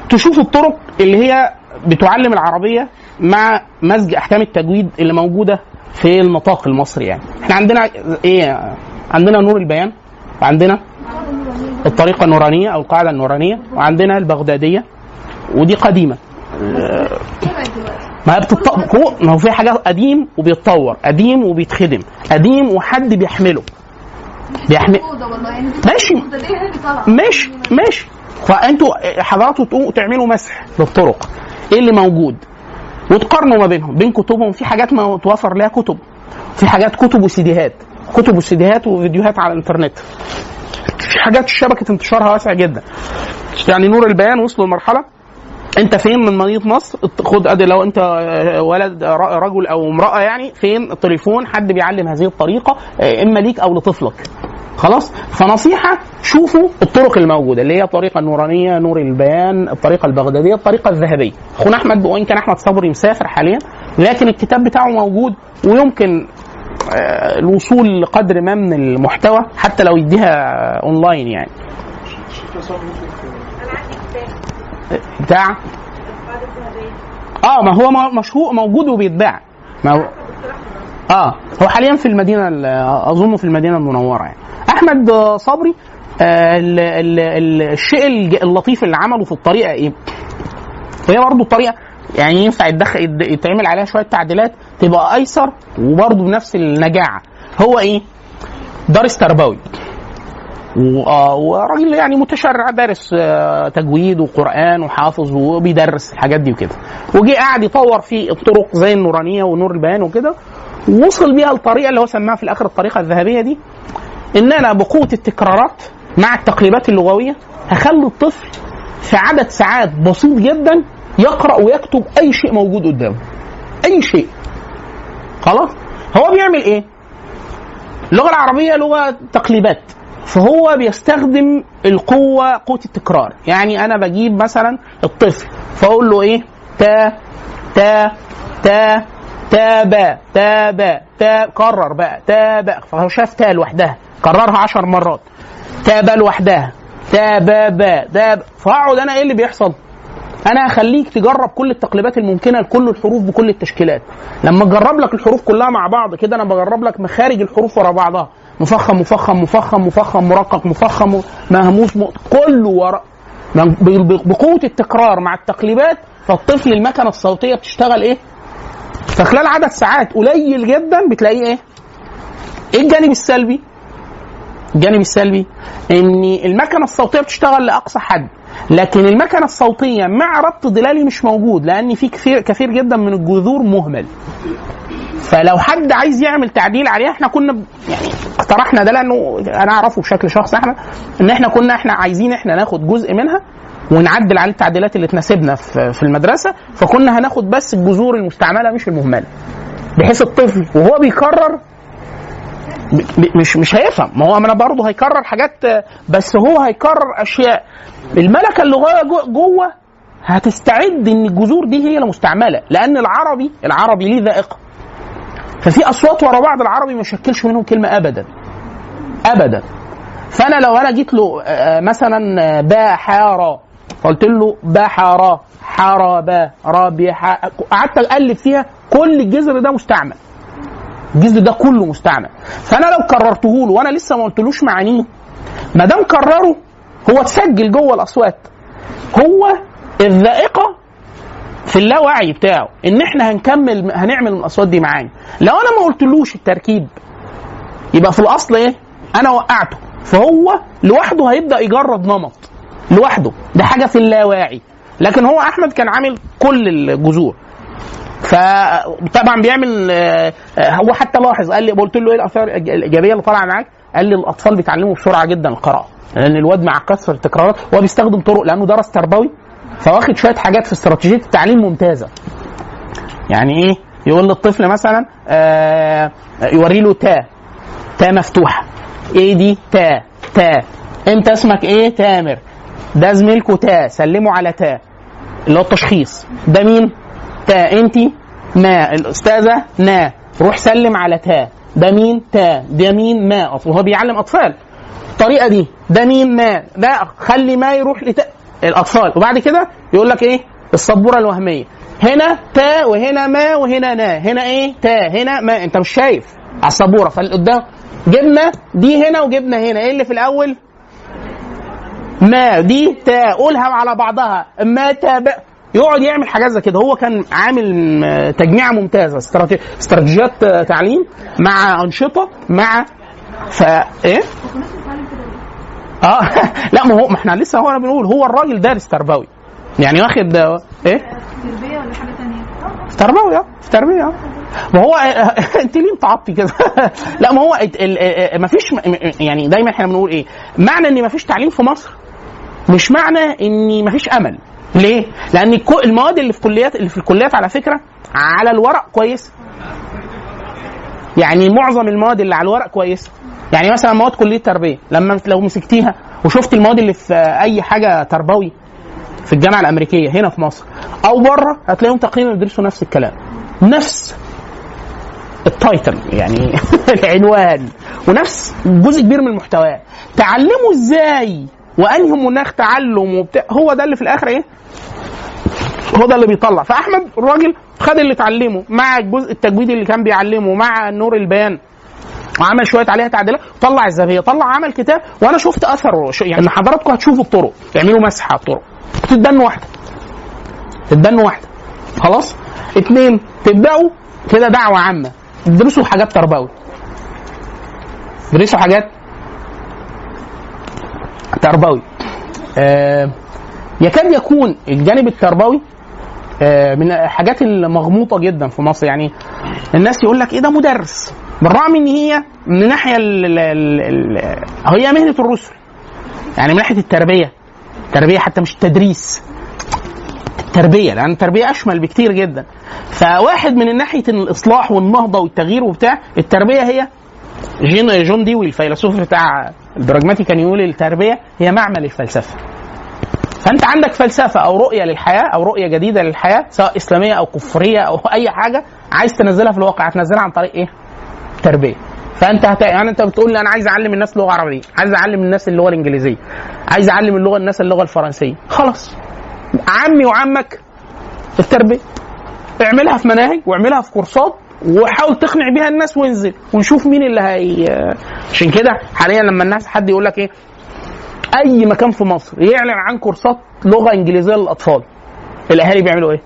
تشوفوا الطرق اللي هي بتعلم العربيه مع مزج احكام التجويد اللي موجوده في النطاق المصري يعني. احنا عندنا ايه؟ عندنا نور البيان، وعندنا الطريقه النورانيه او القاعده النورانيه، وعندنا البغداديه، ودي قديمه. ما هو في حاجه قديم وبيتطور، قديم وبيتخدم، قديم وحد بيحمله ماشي. فانتوا حضراتكم تقوموا تعملوا مسح للطرق ايه اللي موجود، وتقارنوا ما بينهم بين كتبهم. في حاجات ما توفر لها كتب، في حاجات كتب وسيديهات وفيديوهات على الانترنت، في حاجات شبكه انتشارها واسع جدا. يعني نور البيان وصلوا لمرحله انت فين من مدينه نصر، خد ادي لو انت ولد رجل او امراه يعني، فين التليفون حد بيعلم هذه الطريقه اما ليك او لطفلك. خلاص. فنصيحه شوفوا الطرق الموجوده اللي هي الطريقه النورانيه، نور البيان، الطريقه البغداديه، الطريقه الذهبيه. اخونا احمد وان كان احمد صبري مسافر حاليا لكن الكتاب بتاعه موجود ويمكن الوصول لقدر ما من المحتوى حتى لو يديها اونلاين يعني. بتاع ما هو مشهور موجود وبيتباع. ما هو هو حاليا في المدينه اظن في المدينه المنوره يعني. احمد صبري الشيء اللطيف اللي عمله في الطريقه ايه، وهي برضه الطريقه يعني ينفع يتعمل عليها شويه تعديلات تبقى ايسر وبرضه بنفس النجاعه. هو ايه؟ دارس تربوي وراجل يعني متشرع، دارس تجويد وقرآن وحافظ وبيدرس الحاجات دي وكده، وجي قاعد يطور في الطرق زي النورانية ونور البيان وكده، ووصل بيها الطريقة اللي هو سماها في الآخر الطريقة الذهبية دي، إن أنا بقوة التكرارات مع التقليبات اللغوية هخلي الطفل في عدد ساعات بسيط جدا يقرأ ويكتب أي شيء موجود قدامه، أي شيء. خلاص. هو بيعمل إيه؟ اللغة العربية لغة تقليبات، فهو بيستخدم قوة التكرار. يعني أنا بجيب مثلا الطفل فأقول له إيه؟ تا تا تا تا با تا با تا، كرر بقى تا با، فهو شاف تا لوحدها كررها 10 مرات، تا با لوحدها، تا با با دا با. فأقعد أنا إيه اللي بيحصل؟ أنا هخليك تجرب كل التقليبات الممكنة لكل الحروف بكل التشكيلات. لما أجرب لك الحروف كلها مع بعض كده أنا بجرب لك مخارج الحروف ورا بعضها، مفخم مفخم مفخم مفخم مرقق مفخم مهموس كله ورا، بقوة التكرار مع التقليبات. فالطفل المكنة الصوتية بتشتغل ايه؟ فخلال عدد ساعات قليل جدا بتلاقيه ايه؟ ايه الجانب السلبي؟ الجانب السلبي ان المكنة الصوتية بتشتغل لأقصى حد، لكن المكنة الصوتية مع ربط ضلالي مش موجود، لأن في كثير جدا من الجذور مهمل. فلو حد عايز يعمل تعديل عليها، احنا كنا يعني اقترحنا ده لانه انا اعرفه بشكل شخصي احنا، ان احنا كنا عايزين احنا ناخد جزء منها ونعدل عليه التعديلات اللي تناسبنا في المدرسه، فكنا هناخد بس الجذور المستعمله مش المهمله، بحيث الطفل وهو بيكرر مش هيفهم. ما هو انا برضه هيكرر حاجات، بس هو هيكرر اشياء الملكه اللغويه جوه هتستعد ان الجذور دي هي المستعمله، لان العربي ليه ذائقه، ففي اصوات ورا بعض العربي ما يشكلش منهم كلمه ابدا. فانا لو انا جيت له مثلا با حارا، قلت له با حارا حارا با رابي، قعدت اقلب فيها، كل الجذر ده مستعمل، الجذر ده كله مستعمل. فانا لو كررته له وانا لسه ما قلتلوش معانيه، ما دام كرره هو تسجل جوه الاصوات، هو الذائقه في اللاوعي بتاعه ان احنا هنعمل الاصوات دي معاني. لو انا ما قلتلوش التركيب يبقى في الاصل ايه؟ انا وقعته، فهو لوحده هيبدا يجرب نمط لوحده، ده حاجه في اللاواعي. لكن هو احمد كان عامل كل الجذور، فطبعا بيعمل هو حتى لاحظ، قال لي قلت له ايه الاثار الايجابيه اللي طالعه معاك؟ قال لي الاطفال بيتعلموا بسرعه جدا القراءه، لان الواد مع كثره التكرارات هو بيستخدم طرق، لانه درس تربوي فواخد شويه حاجات في استراتيجيه التعليم ممتازه. يعني ايه؟ يقول للطفل مثلا يوري له تا مفتوحه، ايه دي؟ تا انت اسمك ايه؟ تامر، ده زميلكوا تا، سلموا على تا، اللي هو التشخيص. ده مين؟ تا. انتي ما، الاستاذه نا، روح سلم على تا. ده مين؟ تا. ده مين؟ ما. وهو بيعلم اطفال الطريقه دي، ده مين؟ ما. ده خلي ما يروح لتا الاطفال. وبعد كده يقول لك ايه؟ السبوره الوهميه، هنا تا وهنا ما وهنا نا، هنا ايه؟ تا، هنا ما. انت مش شايف على السبوره، فالقدام جبنا دي هنا وجبنا هنا، ايه اللي في الاول؟ ما. دي تا، قولها على بعضها، ما تا يقعد يعمل حاجات زي كده. هو كان عامل تجميعه ممتازه، استراتيجيات تعليم مع انشطه مع ايه؟ لا ما احنا لسه هو انا بنقول هو الراجل دارس تربوي، يعني واخد ايه؟ تربيه ولا حاجه ثانيه؟ تربوي في تربيه. ما هو انت ليه متعطي كده؟ لا ما هو ما فيش، يعني دايما احنا بنقول ايه؟ معنى ان ما فيش تعليم في مصر مش معنى ان ما فيش امل. ليه؟ لان المواد اللي في الكليات على فكره على الورق كويس. يعني معظم المواد اللي على الورق كويسه. يعني مثلا مواد كليه التربيه لو مسكتيها وشفت المواد اللي في اي حاجه تربوي في الجامعه الامريكيه هنا في مصر او بره، هتلاقيهم تقريبا بيدرسوا نفس الكلام، نفس التايتل يعني العنوان، ونفس جزء كبير من المحتوى. تعلموا ازاي وانهي مناخ تعلم وبتاع، هو ده اللي في الاخر ايه، هو ده اللي بيطلع. فاحمد الراجل خد اللي اتعلمه مع الجزء التجويدي اللي كان بيعلمه مع نور البيان، وعمل شويه عليها تعديلات، طلع الذهبيه، طلع عمل كتاب. وانا شفت اثره، يعني حضراتكم هتشوفوا الطرق، تعملوا مسح على الطرق، تدنوا واحده خلاص. 2 تبداوا كده دعوه عامه، تدرسوا حاجات تربوي، تدرسوا حاجات تربوي. يكاد يكون الجانب التربوي من الحاجات المغموطه جدا في مصر. يعني الناس يقول لك ايه ده مدرس، بالرغم ان هي من ناحيه هي مهنه الرسل، يعني من ناحيه التربيه حتى مش التدريس، التربيه، لان التربيه اشمل بكتير جدا. فواحد من ناحيه الاصلاح والنهضه والتغيير وبتاع، التربيه هي جون ديوي الفيلسوف بتاع البراجماتي كان يقول التربيه هي معمل الفلسفه. فانت عندك فلسفه او رؤيه للحياه او رؤيه جديده للحياه، سواء اسلاميه او كفريه او اي حاجه، عايز تنزلها في الواقع، هتنزلها عن طريق ايه؟ تربيه. فانت يعني انت بتقول لي انا عايز اعلم الناس لغه عربيه، عايز اعلم الناس اللغه الانجليزيه، عايز اعلم الناس اللغه الفرنسيه، خلاص عمي وعمك التربيه، اعملها في مناهج واعملها في كورسات وحاول تقنع بيها الناس، وانزل ونشوف مين اللي عشان كده حاليا لما الناس حد يقول لك ايه، اي مكان في مصر يعلن عن كورسات لغه انجليزيه للاطفال، الاهالي بيعملوا ايه؟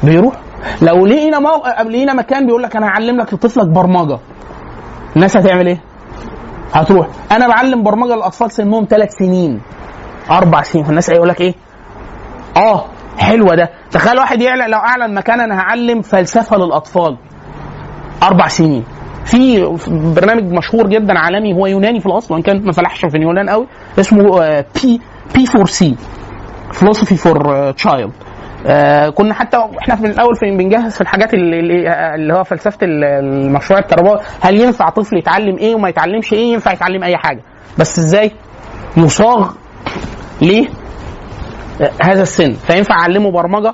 بيروح. لو لقينا مكان بيقول لك انا هعلم لك لطفلك برمجه، الناس هتعمل ايه؟ هتروح. انا بعلم برمجه للاطفال سنهم 3 سنين 4 سنين، الناس هيقول لك ايه؟ حلوه ده. تخيل واحد يعلن، لو اعلن مكان انا هعلم فلسفه للاطفال 4 سنين. في برنامج مشهور جدا عالمي، هو يوناني في الاصل وان كان ما فلحش في اليونان قوي، اسمه P4C Philosophy for Child. كنا حتى احنا في الاول بنجهز في الحاجات اللي هو فلسفه المشروع التربوي، هل ينفع طفل يتعلم ايه وما يتعلمش ايه؟ ينفع يتعلم اي حاجه، بس ازاي يصاغ ليه هذا السن. فينفع اعلمه برمجه؟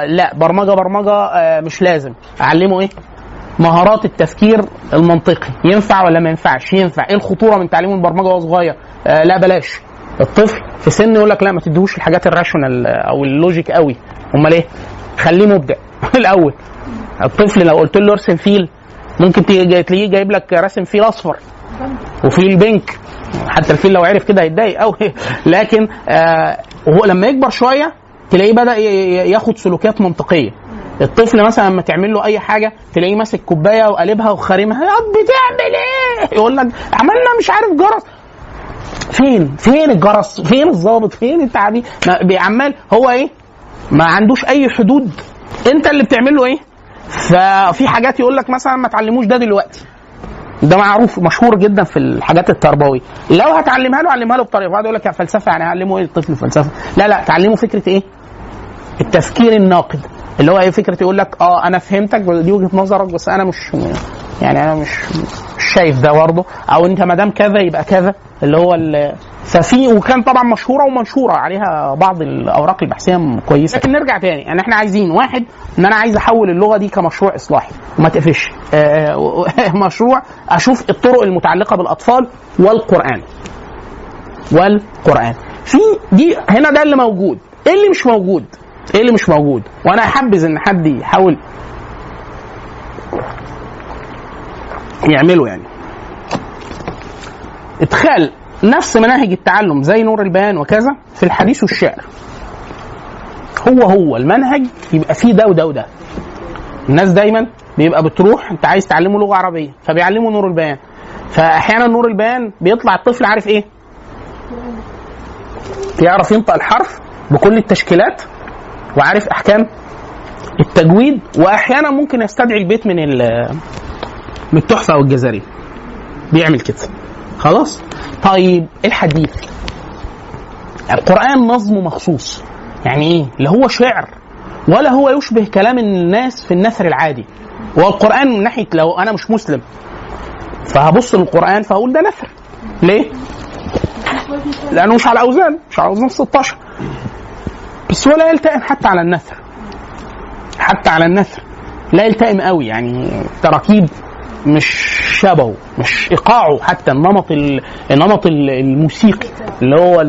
لا، برمجه مش لازم. اعلمه ايه؟ مهارات التفكير المنطقي. ينفع ولا ما ينفعش؟ ينفع. ايه الخطوره من تعليم البرمجه وهو صغير؟ لا بلاش. الطفل في سن يقول لك لا ما تديهوش الحاجات الراشونال او اللوجيك قوي، امال ايه؟ خليه مبدع الاول. الطفل لو قلت له ارسم فيل، ممكن تلاقيه جايب لك رسم فيل اصفر وفيل بينك، حتى الفيل لو عرف كده هيتضايق قوي. لكن وهو لما يكبر شويه تلاقيه بدا ياخد سلوكيات منطقيه. الطفل مثلا لما تعمل له اي حاجه تلاقيه ماسك كوبايه وقلبها وخارمها، يا بتعمل ايه؟ يقول لك عملنا مش عارف جرس. فين الجرس؟ فين الضابط؟ فين التعبير؟ بيعمل هو ايه؟ ما عندوش اي حدود، انت اللي بتعمل له ايه؟ ففي حاجات يقول لك مثلا ما تعلموش ده دلوقتي، ده معروف مشهور جدا في الحاجات التربويه. لو هتعلمها له علمها له بطريقه، واحد يقول لك يا فلسفه، يعني هعلمه ايه الطفل فلسفه؟ لا تعلمه فكره ايه؟ التفكير الناقد، اللي هو ايه؟ فكره يقول لك انا فهمتك دي وجهه نظرك، بس انا مش شايف ده برضه، او انت ما دام كذا يبقى كذا، اللي هو ففي. وكان طبعا مشهوره ومنشوره عليها بعض الاوراق البحثيه كويسه. لكن نرجع تاني، يعني احنا عايزين واحد، ان انا عايز احول اللغه دي كمشروع اصلاحي وما تقفش، مشروع اشوف الطرق المتعلقه بالاطفال والقران في دي هنا. ده اللي موجود. ايه اللي مش موجود؟ وانا احبذ ان حد يحاول يعمله. يعني ادخال نفس مناهج التعلم زي نور البيان وكذا في الحديث والشعر، هو المنهج يبقى فيه ده وده وده. الناس دايما بيبقى بتروح، انت عايز تعلمه لغه عربيه فبيعلموا نور البيان، فاحيانا نور البيان بيطلع الطفل عارف ايه؟ يعرف ينطق الحرف بكل التشكيلات وعارف احكام التجويد، واحيانا ممكن يستدعي البيت من التحفه والجزري، بيعمل كده خلاص. طيب الحديث، القرآن نظمه مخصوص، يعني ايه؟ اللي هو شعر ولا هو يشبه كلام الناس في النثر العادي. والقرآن من ناحية لو أنا مش مسلم فهبص للقرآن فهقول ده نثر. ليه؟ لأنه مش على أوزان، مش على أوزان 16، بس هو لا يلتئم حتى على النثر، حتى على النثر لا يلتئم قوي، يعني تراكيب مش شبهه، مش إيقاعه، حتى النمط الموسيقي اللي هو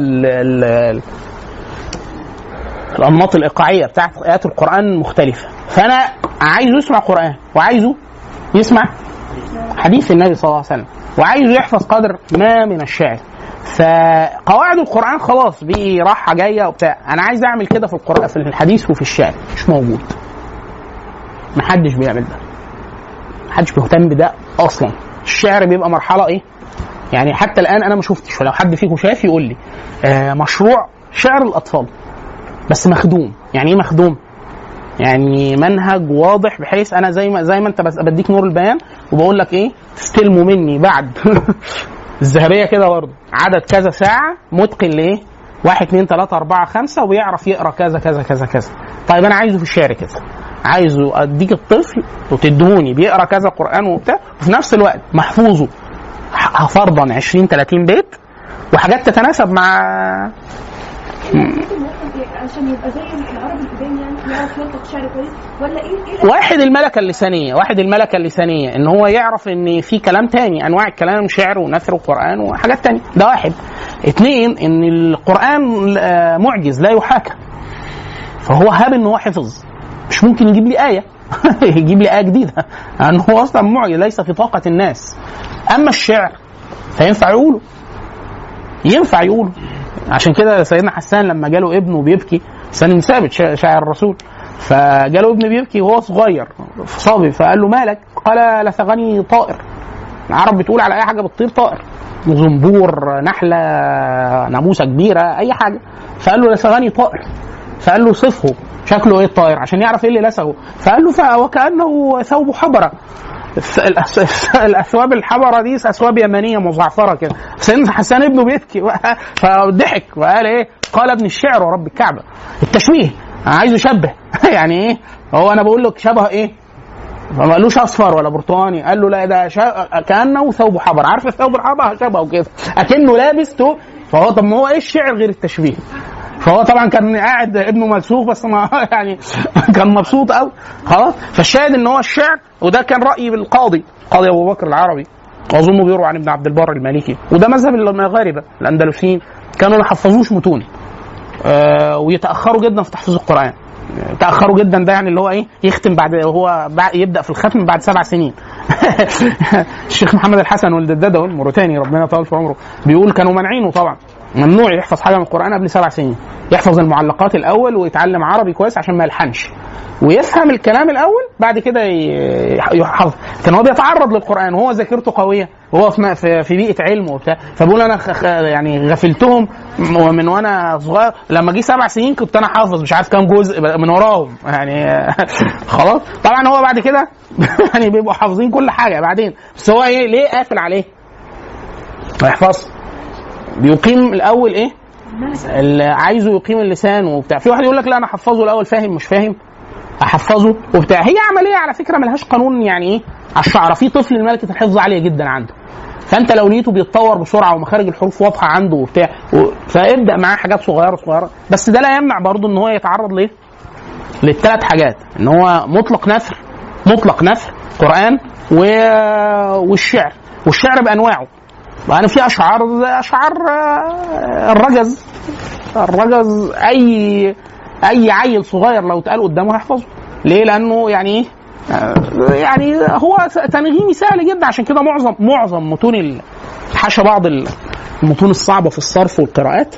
الأنماط الإيقاعية بتاعت آيات القرآن مختلفة. فأنا عايزه يسمع قرآن، وعايزه يسمع حديث النبي صلى الله عليه وسلم، وعايزه يحفظ قدر ما من الشعر. فقواعد القرآن خلاص بقي راحة جاية وبتاع. أنا عايز أعمل كده في القرآن، في الحديث وفي الشعر، مش موجود. محدش بيعمل ده، محدش بيهتم بده أصلا. الشعر بيبقى مرحلة إيه؟ يعني حتى الآن أنا ما شفتش، ولو حد فيكم شاف يقول لي مشروع شعر الأطفال بس مخدوم. يعني ايه مخدوم؟ يعني منهج واضح، بحيث انا زي ما انت بس بديك نور البيان وبقول لك ايه تستلموا مني بعد الذهبيه كده برضه عدد كذا ساعه متقن لايه 1 2 3 4 5 وبيعرف يقرا كذا كذا كذا كذا. طيب انا عايزه في الشعر كده، عايزه اديك الطفل وتدهوني بيقرا كذا قران وبتاع، وفي نفس الوقت محفوظه فرضا 20 30 بيت وحاجات تتناسب مع عشان يبقى زي العربي القدام، يعني يعرف ينطق شعر كويس ولا ايه؟ واحد الملكه اللسانيه ان هو يعرف ان في كلام تاني، انواع الكلام، شعر ونثر وقران وحاجات تانية. ده واحد. 2 ان القران معجز لا يحاكى، فهو هاب ان هو حفظ، مش ممكن يجيب لي ايه يجيب لي ايه جديده، لانه هو اصلا معجز ليس في طاقه الناس. اما الشعر فينفع يقوله. عشان كده سيدنا حسان لما جاله ابنه بيبكي، سالم ثابت شاعر الرسول، فجاله ابن بيبكي وهو صغير صبي، فقال له مالك؟ قال لثغني طائر. العرب بتقول على اي حاجه بتطير طائر، زنبور، نحله، ناموسه كبيره، اي حاجه. فقال له لثغني طائر. فقال له صفه، شكله ايه الطائر عشان يعرف ايه اللي لسغه. فقال له وكانه ثوب حبره. الأثواب الحمراء دي أثواب يمنية مزعفرة كده. سيدنا حسان ابنه بيبكي فضحك وقال إيه؟ قال ابن الشعر ورب الكعبة. التشبيه عايز يشبه يعني إيه؟ هو أنا بقول لك شبه إيه؟ ما قالوش أصفر ولا برتقاني، قال له لا ده كأنه ثوب حبر. عارف الثوب الحبر شبهه كده، أكنه لابس ثوب. فهو طب ما هو إيه الشعر غير التشبيه؟ فهو طبعا كان قاعد ابنه ملسوخ بس ما يعني كان مبسوط قوي خلاص. فالشاهد ان هو الشعر، وده كان راي بالقاضي ابو بكر العربي، واظنه بيروى عن ابن عبد البر المالكي، وده مذهب المغاربه الاندلسيين، كانوا ما يحفظوش متون ويتاخروا جدا في تحفيظ القران. تاخروا جدا ده يعني اللي هو ايه، يختم يبدا في الختم بعد 7 سنين. الشيخ محمد الحسن ولد الددوي الموريتاني ربنا يطول في عمره بيقول كانوا مانعينه طبعا، ممنوع يحفظ حاجه من القران قبل 7 سنين، يحفظ المعلقات الاول ويتعلم عربي كويس عشان ما يلحنش ويفهم الكلام الاول، بعد كده يحفظ. كان هو بيتعرض للقران وهو ذاكرته قويه وهو في بيئه علم وبتاع. فبقول انا يعني غفلتهم من وانا صغير، لما جه 7 سنين كنت انا حافظ مش عارف كام جزء من وراهم يعني خلاص. طبعا هو بعد كده يعني بيبقوا حافظين كل حاجه بعدين، بس هو ايه ليه قافل عليه ما يحفظ؟ بيقيم الاول ايه اللي عايزه، يقيم اللسان وبتاع. في واحد يقول لك لا انا احفظه الاول، فاهم مش فاهم احفظه وبتاع. هي عمليه على فكره ملهاش قانون يعني ايه على الشعر. في طفل ملكه الحفظ عاليه جدا عنده، فانت لو لقيته بيتطور بسرعه ومخارج الحروف واضحه عنده وبتاع، فابدا معاه حاجات صغيره، بس ده لا يمنع برضه ان هو يتعرض ليه للثلاث حاجات، ان هو مطلق نثر قران والشعر بانواعه. وانا في اشعار الرجز اي عيل صغير لو اتقال قدامه هيحفظه. ليه؟ لانه يعني يعني هو تنغيمي سهل جدا. عشان كده معظم متون حاشا بعض المتون الصعبه في الصرف والقراءات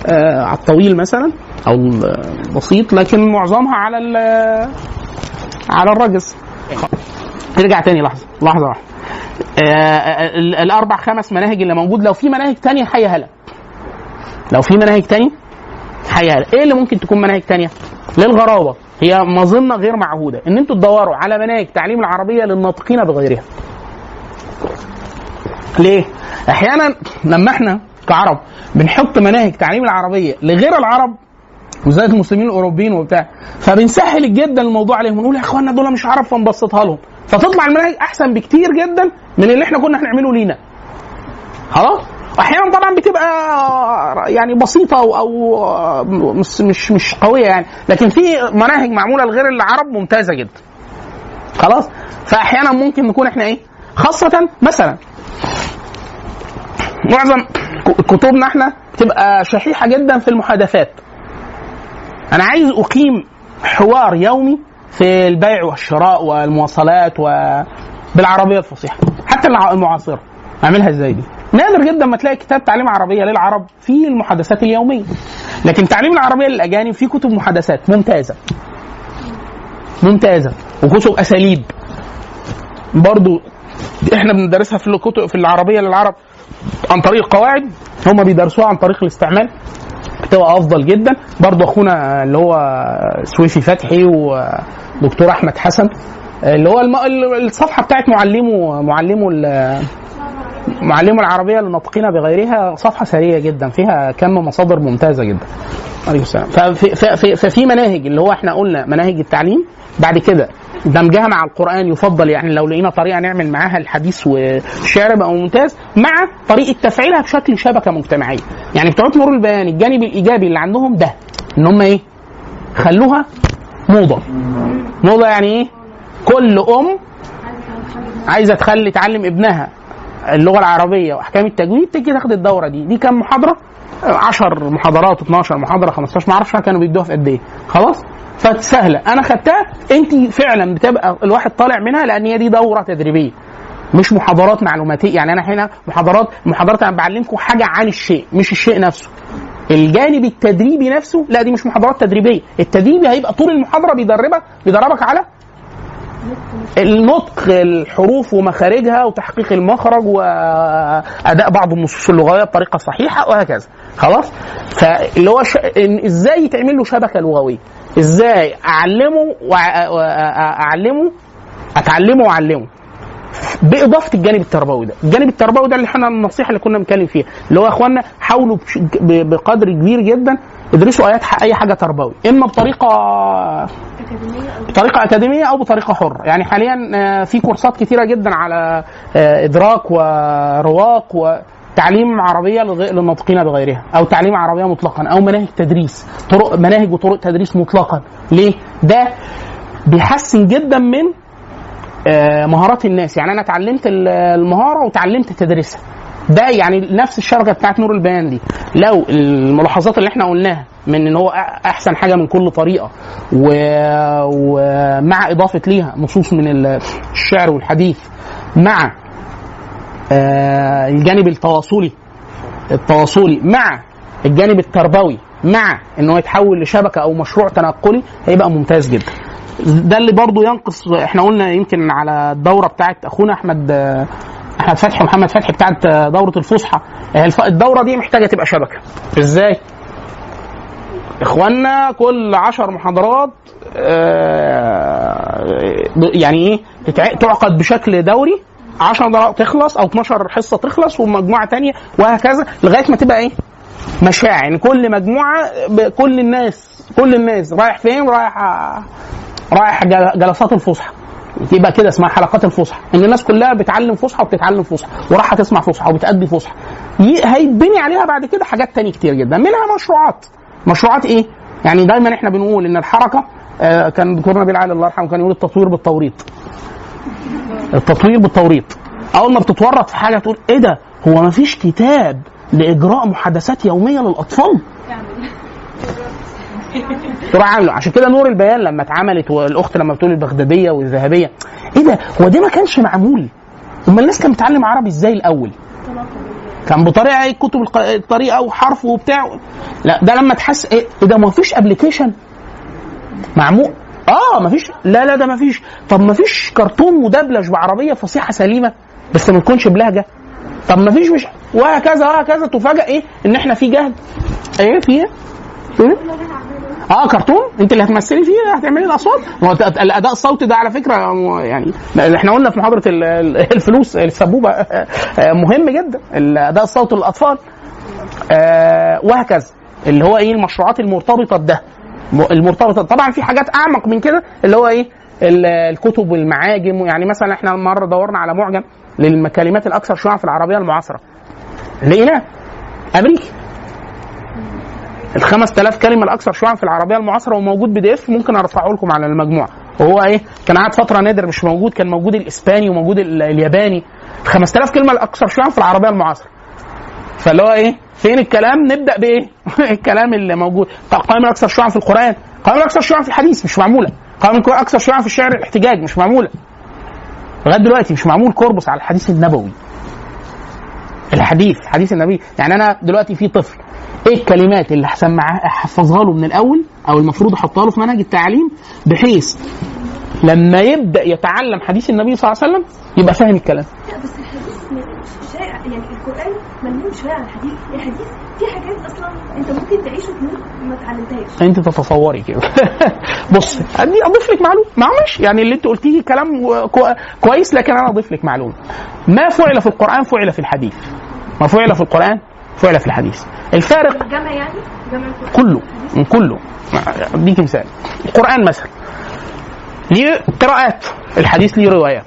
على الطويل مثلا او البسيط، لكن معظمها على الرجز. نرجع تاني لحظه واحده. الاربع 5 مناهج اللي موجود، لو في مناهج تانية حيها ايه اللي ممكن تكون مناهج تانية؟ للغرابه هي مظنه غير معهوده ان انتوا تدوروا على مناهج تعليم العربيه للناطقين بغيرها. ليه؟ احيانا لما احنا كعرب بنحط مناهج تعليم العربيه لغير العرب وزي المسلمين الاوروبيين وبتاع، فبنسهل جدا الموضوع عليهم ونقول يا اخوانا دول مش عارف فنبسطها لهم، فتطلع المناهج احسن بكتير جدا من اللي احنا كنا هنعمله لينا. خلاص. احيانا طبعا بتبقى يعني بسيطه او مش قويه يعني، لكن في مناهج معموله لغير العرب ممتازه جدا. خلاص. فاحيانا ممكن نكون احنا ايه، خاصه مثلا معظم كتبنا احنا بتبقى شحيحه جدا في المحادثات. انا عايز اقيم حوار يومي في البيع والشراء والمواصلات بالعربيه الفصيحه حتى المعاصره، اعملها ازاي دي؟ نادر جدا ما تلاقي كتاب تعليم عربيه للعرب في المحادثات اليوميه، لكن تعليم العربيه للاجانب في كتب محادثات ممتازه وكتب اساليب برضو احنا بندرسها في الكتب في العربيه للعرب عن طريق القواعد، هم بيدرسوها عن طريق الاستعمال، بتبقى افضل جدا. برضو اخونا اللي هو سويفي فتحي ودكتور احمد حسن اللي هو الصفحه بتاعت معلمو العربيه للناطقين بغيرها، صفحه سريه جدا فيها كم مصادر ممتازه جدا. عليه السلام. ففي مناهج اللي هو احنا قلنا مناهج التعليم، بعد كده دمجها مع القرآن يفضل، يعني لو لقينا طريقة نعمل معاها الحديث والشعر بقى ممتاز، مع طريقة تفعيلها بشكل شبكة مجتمعية. يعني بتوع نور البيان الجانب الإيجابي اللي عندهم ده إن هم إيه؟ خلوها موضة يعني إيه؟ كل عايزة تعلم ابنها اللغة العربية وأحكام التجويد تيجي تاخد الدورة دي كام محاضرة؟ 10 محاضرات 12 محاضرة 15 ما اعرفش كانوا بيدوها في قد ايه. خلاص. فسهله انا خدتها، انت فعلا بتبقى الواحد طالع منها لان هي دي دوره تدريبيه مش محاضرات معلوماتيه. يعني انا هنا محاضرات انا بعلمكم حاجه عن الشيء مش الشيء نفسه. الجانب التدريبي نفسه لا، دي مش محاضرات تدريبيه. التدريبي هيبقى طول المحاضره بيدربك على النطق، الحروف ومخارجها وتحقيق المخرج واداء بعض النصوص اللغويه بطريقه صحيحه وهكذا. خلاص. فاللي هو ازاي يتعمل له شبكه لغويه، ازاي اتعلمه واعلمه باضافه الجانب التربوي ده. الجانب التربوي ده اللي احنا النصيحه اللي كنا بنتكلم فيها، اللي هو يا اخوانا حاولوا بقدر كبير جدا ادرسوا اي حاجه تربوي، اما بطريقه اكاديميه او بطريقه حره. يعني حاليا في كورسات كتيره جدا على ادراك ورواق وتعليم عربيه للناطقين بغيرها، او تعليم عربيه مطلقا، او مناهج تدريس، مناهج وطرق تدريس مطلقا. ليه؟ ده بيحسن جدا من مهارات الناس. يعني انا اتعلمت المهاره وتعلمت تدريسها. ده يعني نفس الشبكه بتاعت نور البيان دي، لو الملاحظات اللي احنا قلناها من ان هو احسن حاجه من كل طريقه ومع اضافه ليها نصوص من الشعر والحديث، مع الجانب التواصلي مع الجانب التربوي، مع انه يتحول لشبكه او مشروع تنقلي، هيبقى ممتاز جدا. ده اللي برضو ينقص. احنا قلنا يمكن على الدوره بتاعت اخونا احمد فتحي ومحمد فتحي بتاعت دوره الفصحى، الدوره دي محتاجه تبقى شبكه. ازاي؟ اخوانا كل 10 محاضرات يعني ايه تعقد بشكل دوري، 10 دقائق تخلص او 12 حصه تخلص ومجموعه تانية وهكذا لغايه ما تبقى ايه مشاع. يعني كل مجموعه كل الناس رايح فين؟ رايح جلسات الفصحى، يبقى كده اسمها حلقات الفصحى، ان الناس كلها بتعلم فصحى وبتتعلم فصحى وراح تسمع فصحى وبتأدي فصحى. هيتبني عليها بعد كده حاجات تانية كتير جدا، منها مشروعات ايه؟ يعني دايما احنا بنقول ان الحركه كان دكتور نبيل علي الله يرحمه كان يقول التطوير بالتوريط. اول ما بتتورط في حاجه تقول ايه ده، هو ما فيش كتاب لاجراء محادثات يوميه للاطفال؟ تروح عامله. عشان كده نور البيان لما اتعملت، والاخت لما بتقول البغداديه والذهبيه، ايه ده، هو ده ما كانش معمول؟ امال الناس كانت بتتعلم عربي ازاي الاول؟ كان بطريقه ايه، كتب الطريقه وحرف وبتاع. لا ده لما تحس ايه ده، ما فيش ابلكيشن معمول. ما فيش، لا ده ما فيش. طب ما فيش كرتون مدبلج بعربيه فصيحه سليمه بس ما تكونش بلهجه؟ طب ما فيش، مش وهكذا تفاجئ ايه ان احنا في جهد ايه فيها كرتون انت اللي هتمثلي فيه، هتعملي الاصوات. الاداء الصوتي ده على فكره يعني احنا قلنا في محاضره الفلوس السبوبه مهم جدا الاداء الصوتي للاطفال وهكذا. اللي هو ايه المشروعات المرتبطه بده، المرتبطه. طبعا في حاجات اعمق من كده اللي هو ايه الكتب والمعاجم. يعني مثلا احنا مره دورنا على معجم للكلمات الاكثر شيوعا في العربيه المعاصره، لقيناه امريكي. ال 5000 كلمه الاكثر شيوعا في العربيه المعاصره، وموجود بي دي اف، ممكن ارفعه لكم على المجموعه. وهو ايه كان قعد فتره نادر مش موجود، كان موجود الاسباني وموجود الياباني. 5000 كلمه الاكثر شيوعا في العربيه المعاصره. فاللي هو ايه فين الكلام؟ نبدا بايه؟ الكلام اللي موجود. القائمه الاكثر شيوعا في القران، القائمه الاكثر شيوعا في الحديث مش معموله، القائمه الاكثر شيوعا في الشعر الاحتجاج مش معموله لغايه دلوقتي، مش معمول كوربوس على الحديث النبوي. الحديث حديث النبي. يعني انا دلوقتي في طفل، ايه الكلمات اللي احفظها له من الاول او المفروض احطها له في منهج التعليم بحيث لما يبدا يتعلم حديث النبي صلى الله عليه وسلم يبقى فاهم الكلام. لا بس الحديث شائع، يعني القرآن ملموم شوية عن الحديث. الحديث في حاجات أصلا أنت ممكن تعيش وتموت ما اتعلمتهاش. أنت تتصوري كده. بص أدي أضيف لك معلومة، معلش يعني اللي أنت قلتيه كلام كويس، لكن أنا أضيف لك معلومة. ما فعل في القرآن فعل في الحديث، ما فعل في القرآن فعل في الحديث. الفارق الجمع يعني جمع كله من كله. أديك مثال، القرآن مثلا ليه قراءات، الحديث ليه روايات.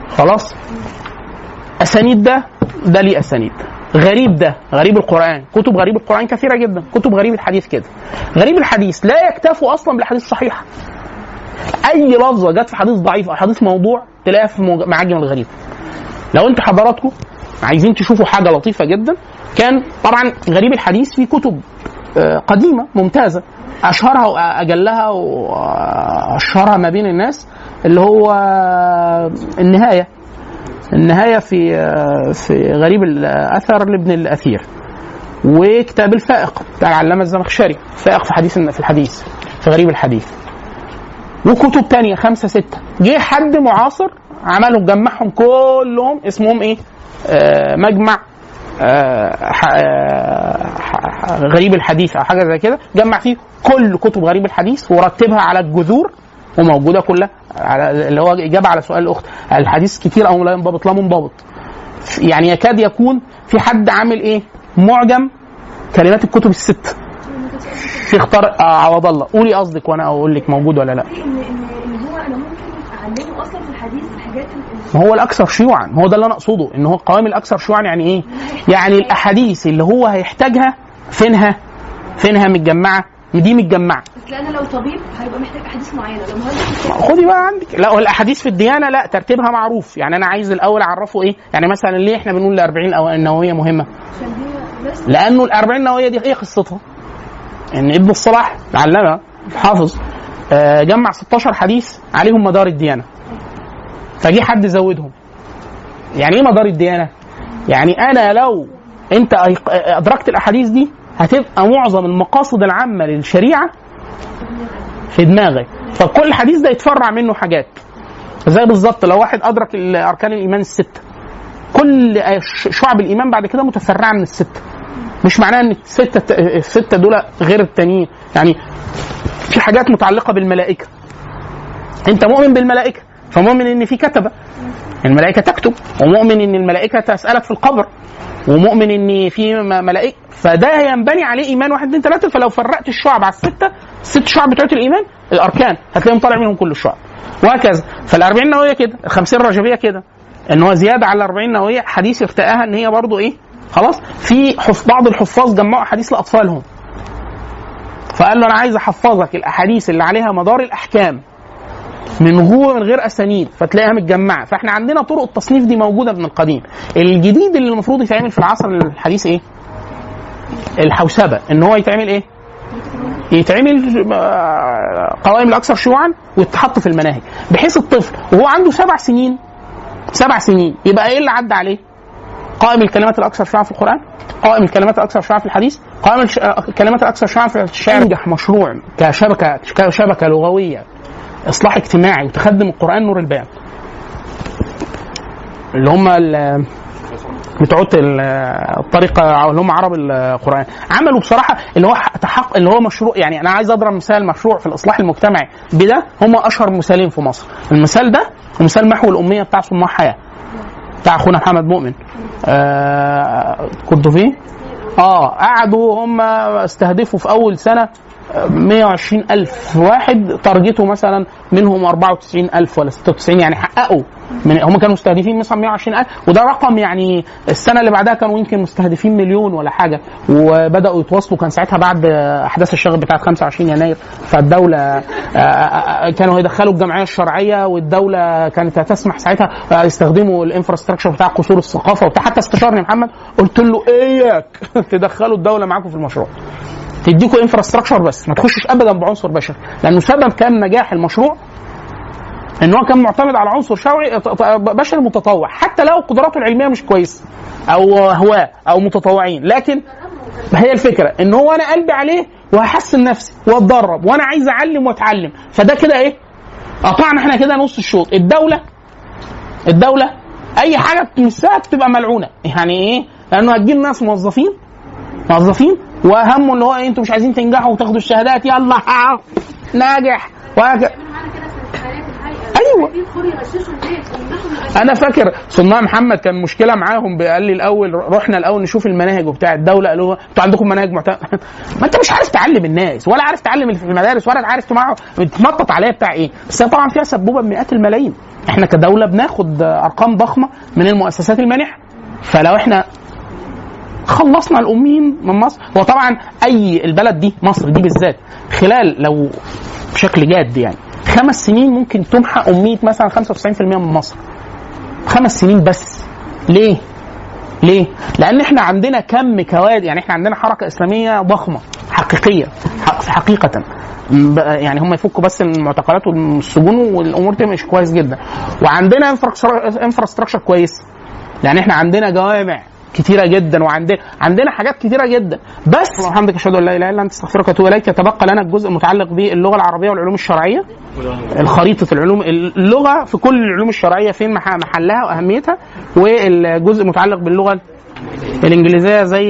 خلاص، أسانيد ده ليه أسانيد. غريب ده غريب القرآن، كتب غريب القرآن كثيرة جدا، كتب غريب الحديث كده. غريب الحديث لا يكتفوا أصلا بالحديث الصحيح. أي لفظة جت في حديث ضعيف أو حديث موضوع تلاقيها في معاجم الغريب. لو أنتوا حضراتكم عايزين تشوفوا حاجة لطيفة جدا، كان طبعا غريب الحديث في كتب قديمة ممتازة، أشهرها وأجلها وأشهرها ما بين الناس اللي هو النهاية في غريب الأثر لابن الأثير، وكتاب الفائق بتاع العلامة الزمخشري، فائق في الحديث في غريب الحديث، وكتب تانية 5 6. جه حد معاصر عملهم جمعهم كلهم، اسمهم ايه؟ مجمع غريب الحديث او حاجه زي كده، جمع فيه كل كتب غريب الحديث ورتبها على الجذور وموجوده كلها على اللي هو اجابه على سؤال الاخت. الحديث كتير او لا ينضبط، لا منضبط. يعني يكاد يكون في حد عامل ايه؟ معجم كلمات الكتب الست. شيخ طارق عوض الله، قولي قصدك وانا اقول لك موجود ولا لا. ان هو انا ممكن اعلمه اصلا في الحديث الحاجات ما هو الاكثر شيوعا، هو ده اللي انا اقصده، ان هو القوائم الاكثر شيوعا. يعني ايه؟ يعني الاحاديث اللي هو هيحتاجها فينها متجمعه، دي متجمعه. بس انا لو طبيب هيبقى محتاج احاديث معينه، لو مهندس خدي بقى عندك. لا الاحاديث في الديانه لا ترتيبها معروف. يعني انا عايز الاول اعرفه ايه. يعني مثلا ليه احنا بنقول ال 40 النوويه مهمه؟ لانه ال 40 النوويه دي ايه قصتها؟ ان ابن الصلاح العلامه الحافظ جمع 16 حديث عليهم مدار الديانه، فجي حد زودهم. يعني ايه مدار الديانه؟ يعني انا لو انت ادركت الاحاديث دي هتبقى معظم المقاصد العامه للشريعه في دماغك، فكل حديث ده يتفرع منه حاجات. زي بالظبط لو واحد ادرك اركان الايمان السته، كل شعب الايمان بعد كده متفرعه من السته. مش معناه ان السته دول غير التانيين. يعني في حاجات متعلقه بالملائكه، انت مؤمن بالملائكه فمؤمن ان في كتبه الملائكه تكتب، ومؤمن ان الملائكه تسالك في القبر، ومؤمن ان في ملائكه، فده ينبني عليه ايمان 1 2 3. فلو فرقت الشعب على الست شعب بتوع الايمان الاركان هتلاقيهم طالع منهم كل الشعب، وهكذا. فال40 نوويه كده، ال50 الرجبيه كده، ان هو زياده على 40 نوويه حديث ارتقاها ان هي برضو ايه خلاص. في بعض الحفاظ جمعوا احاديث لاطفالهم، فقال له انا عايز احفظك الاحاديث اللي عليها مدار الاحكام من غير اسانيد، فتلاقيها متجمعه. فاحنا عندنا طرق التصنيف دي موجوده من القديم. الجديد اللي المفروض يتعمل في العصر الحديث ايه؟ الحوسبه. ان هو يتعمل ايه؟ يتعمل قوائم الاكثر شيوعا ويتحط في المناهج، بحيث الطفل وهو عنده 7 سنين يبقى ايه اللي عدى عليه؟ قائم الكلمات الاكثر شيوعا في القران، قائم الكلمات الاكثر شيوعا في الحديث، قائم الكلمات الاكثر شيوعا في الشعر. ينجح مشروع كشبكه لغويه اصلاح اجتماعي وتخدم القران نور البيان، اللي هم بتوع الطريقه اللي هم عرب القران، عملوا بصراحه اللي هو مشروع. يعني انا عايز اضرب مثال مشروع في الاصلاح المجتمعي بده، هم اشهر مثالين في مصر. المثال ده ومثال محو الاميه بتاع صناع حياه بتاع اخونا محمد مؤمن. كنتوا فيه؟ قعدوا هم استهدفوا في اول سنه 120,000 واحد تارجته مثلا منهم 94,000 ولا 96 يعني حققوا هم كانوا مستهدفين مثلا 120,000 وده رقم يعني السنه اللي بعدها كانوا يمكن مستهدفين مليون ولا حاجه وبداوا يتواصلوا. كان ساعتها بعد احداث الشغب بتاعه 25 يناير فالدوله كانوا يدخلوا الجمعيه الشرعيه والدوله كانت هتسمح ساعتها يستخدموا الانفراستراكشر بتاع قصور الثقافه وبتاع. حتى استشارني محمد قلت له اياك تدخلوا الدوله معاكم في المشروع تديكوا انفراستراكشر بس ما تخشوش ابدا بعنصر بشري لانه سبب كان نجاح المشروع ان هو كان معتمد على عنصر شرعي بشري متطوع حتى لو قدراته العلميه مش كويسه او هواه او متطوعين. لكن هي الفكره ان هو انا قلبي عليه وهحسن نفسي واتدرب وانا عايز اعلم واتعلم. فده كده ايه قطعنا احنا كده نص الشوط. الدوله اي حاجه بتمسها بتبقى ملعونه يعني ايه لانه هتجيب ناس موظفين واهمه اللي هو ايه انتوا مش عايزين تنجحوا وتاخدوا الشهادات يلا ناجح ايوه. انا فاكر صناع محمد كان مشكله معاهم قال لي الاول رحنا الاول نشوف المناهج وبتاع الدوله قالوا انتوا عندكم مناهج ما انت مش عارف تعلم الناس ولا عارف تعلم في المدارس ولا عارف تنطط عليها بتاع ايه. بس طبعا فيها سبوبه بمئات الملايين. احنا كدوله بناخد ارقام ضخمه من المؤسسات المانحه فلو احنا خلصنا الاميين من مصر. وطبعا اي البلد دي مصر دي بالذات خلال لو بشكل جاد يعني 5 سنين ممكن تمحى اميه مثلا 95% من مصر. 5 سنين بس. ليه؟ لان احنا عندنا كم كوادر يعني احنا عندنا حركه اسلاميه ضخمه حقيقيه حقيقه يعني هم يفكوا بس المعتقلات والسجون والامور دي مش كويس جدا. وعندنا انفراستراكشر كويس يعني احنا عندنا جوامع كتيره جدا وعندنا حاجات كتيره جدا. بس الحمد لله اشهد ان لا اله الا انت استغفرك واتوب اليك. يتبقى لنا الجزء المتعلق باللغه العربيه والعلوم الشرعيه. الخريطه العلوم اللغه في كل العلوم الشرعيه فين محلها واهميتها. والجزء المتعلق باللغه الانجليزيه زي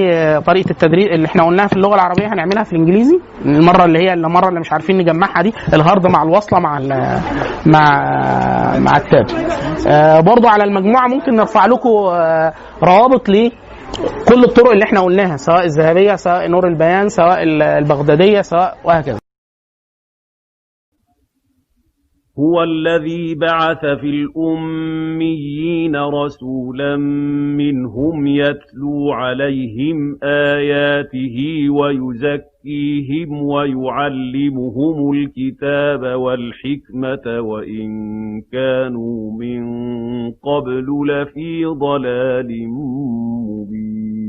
طريقه التدريس اللي احنا قلناها في اللغه العربيه هنعملها في الانجليزي المره اللي مش عارفين نجمعها دي الهارد مع الوصله مع التاب. برضو على المجموعه ممكن نرفع لكم روابط لكل الطرق اللي احنا قلناها سواء الذهبيه سواء نور البيان سواء البغداديه سواء وهكذا. هو الذي بعث في الأميين رسولا منهم يتلو عليهم آياته ويزكيهم ويعلمهم الكتاب والحكمة وإن كانوا من قبل لفي ضلال مبين.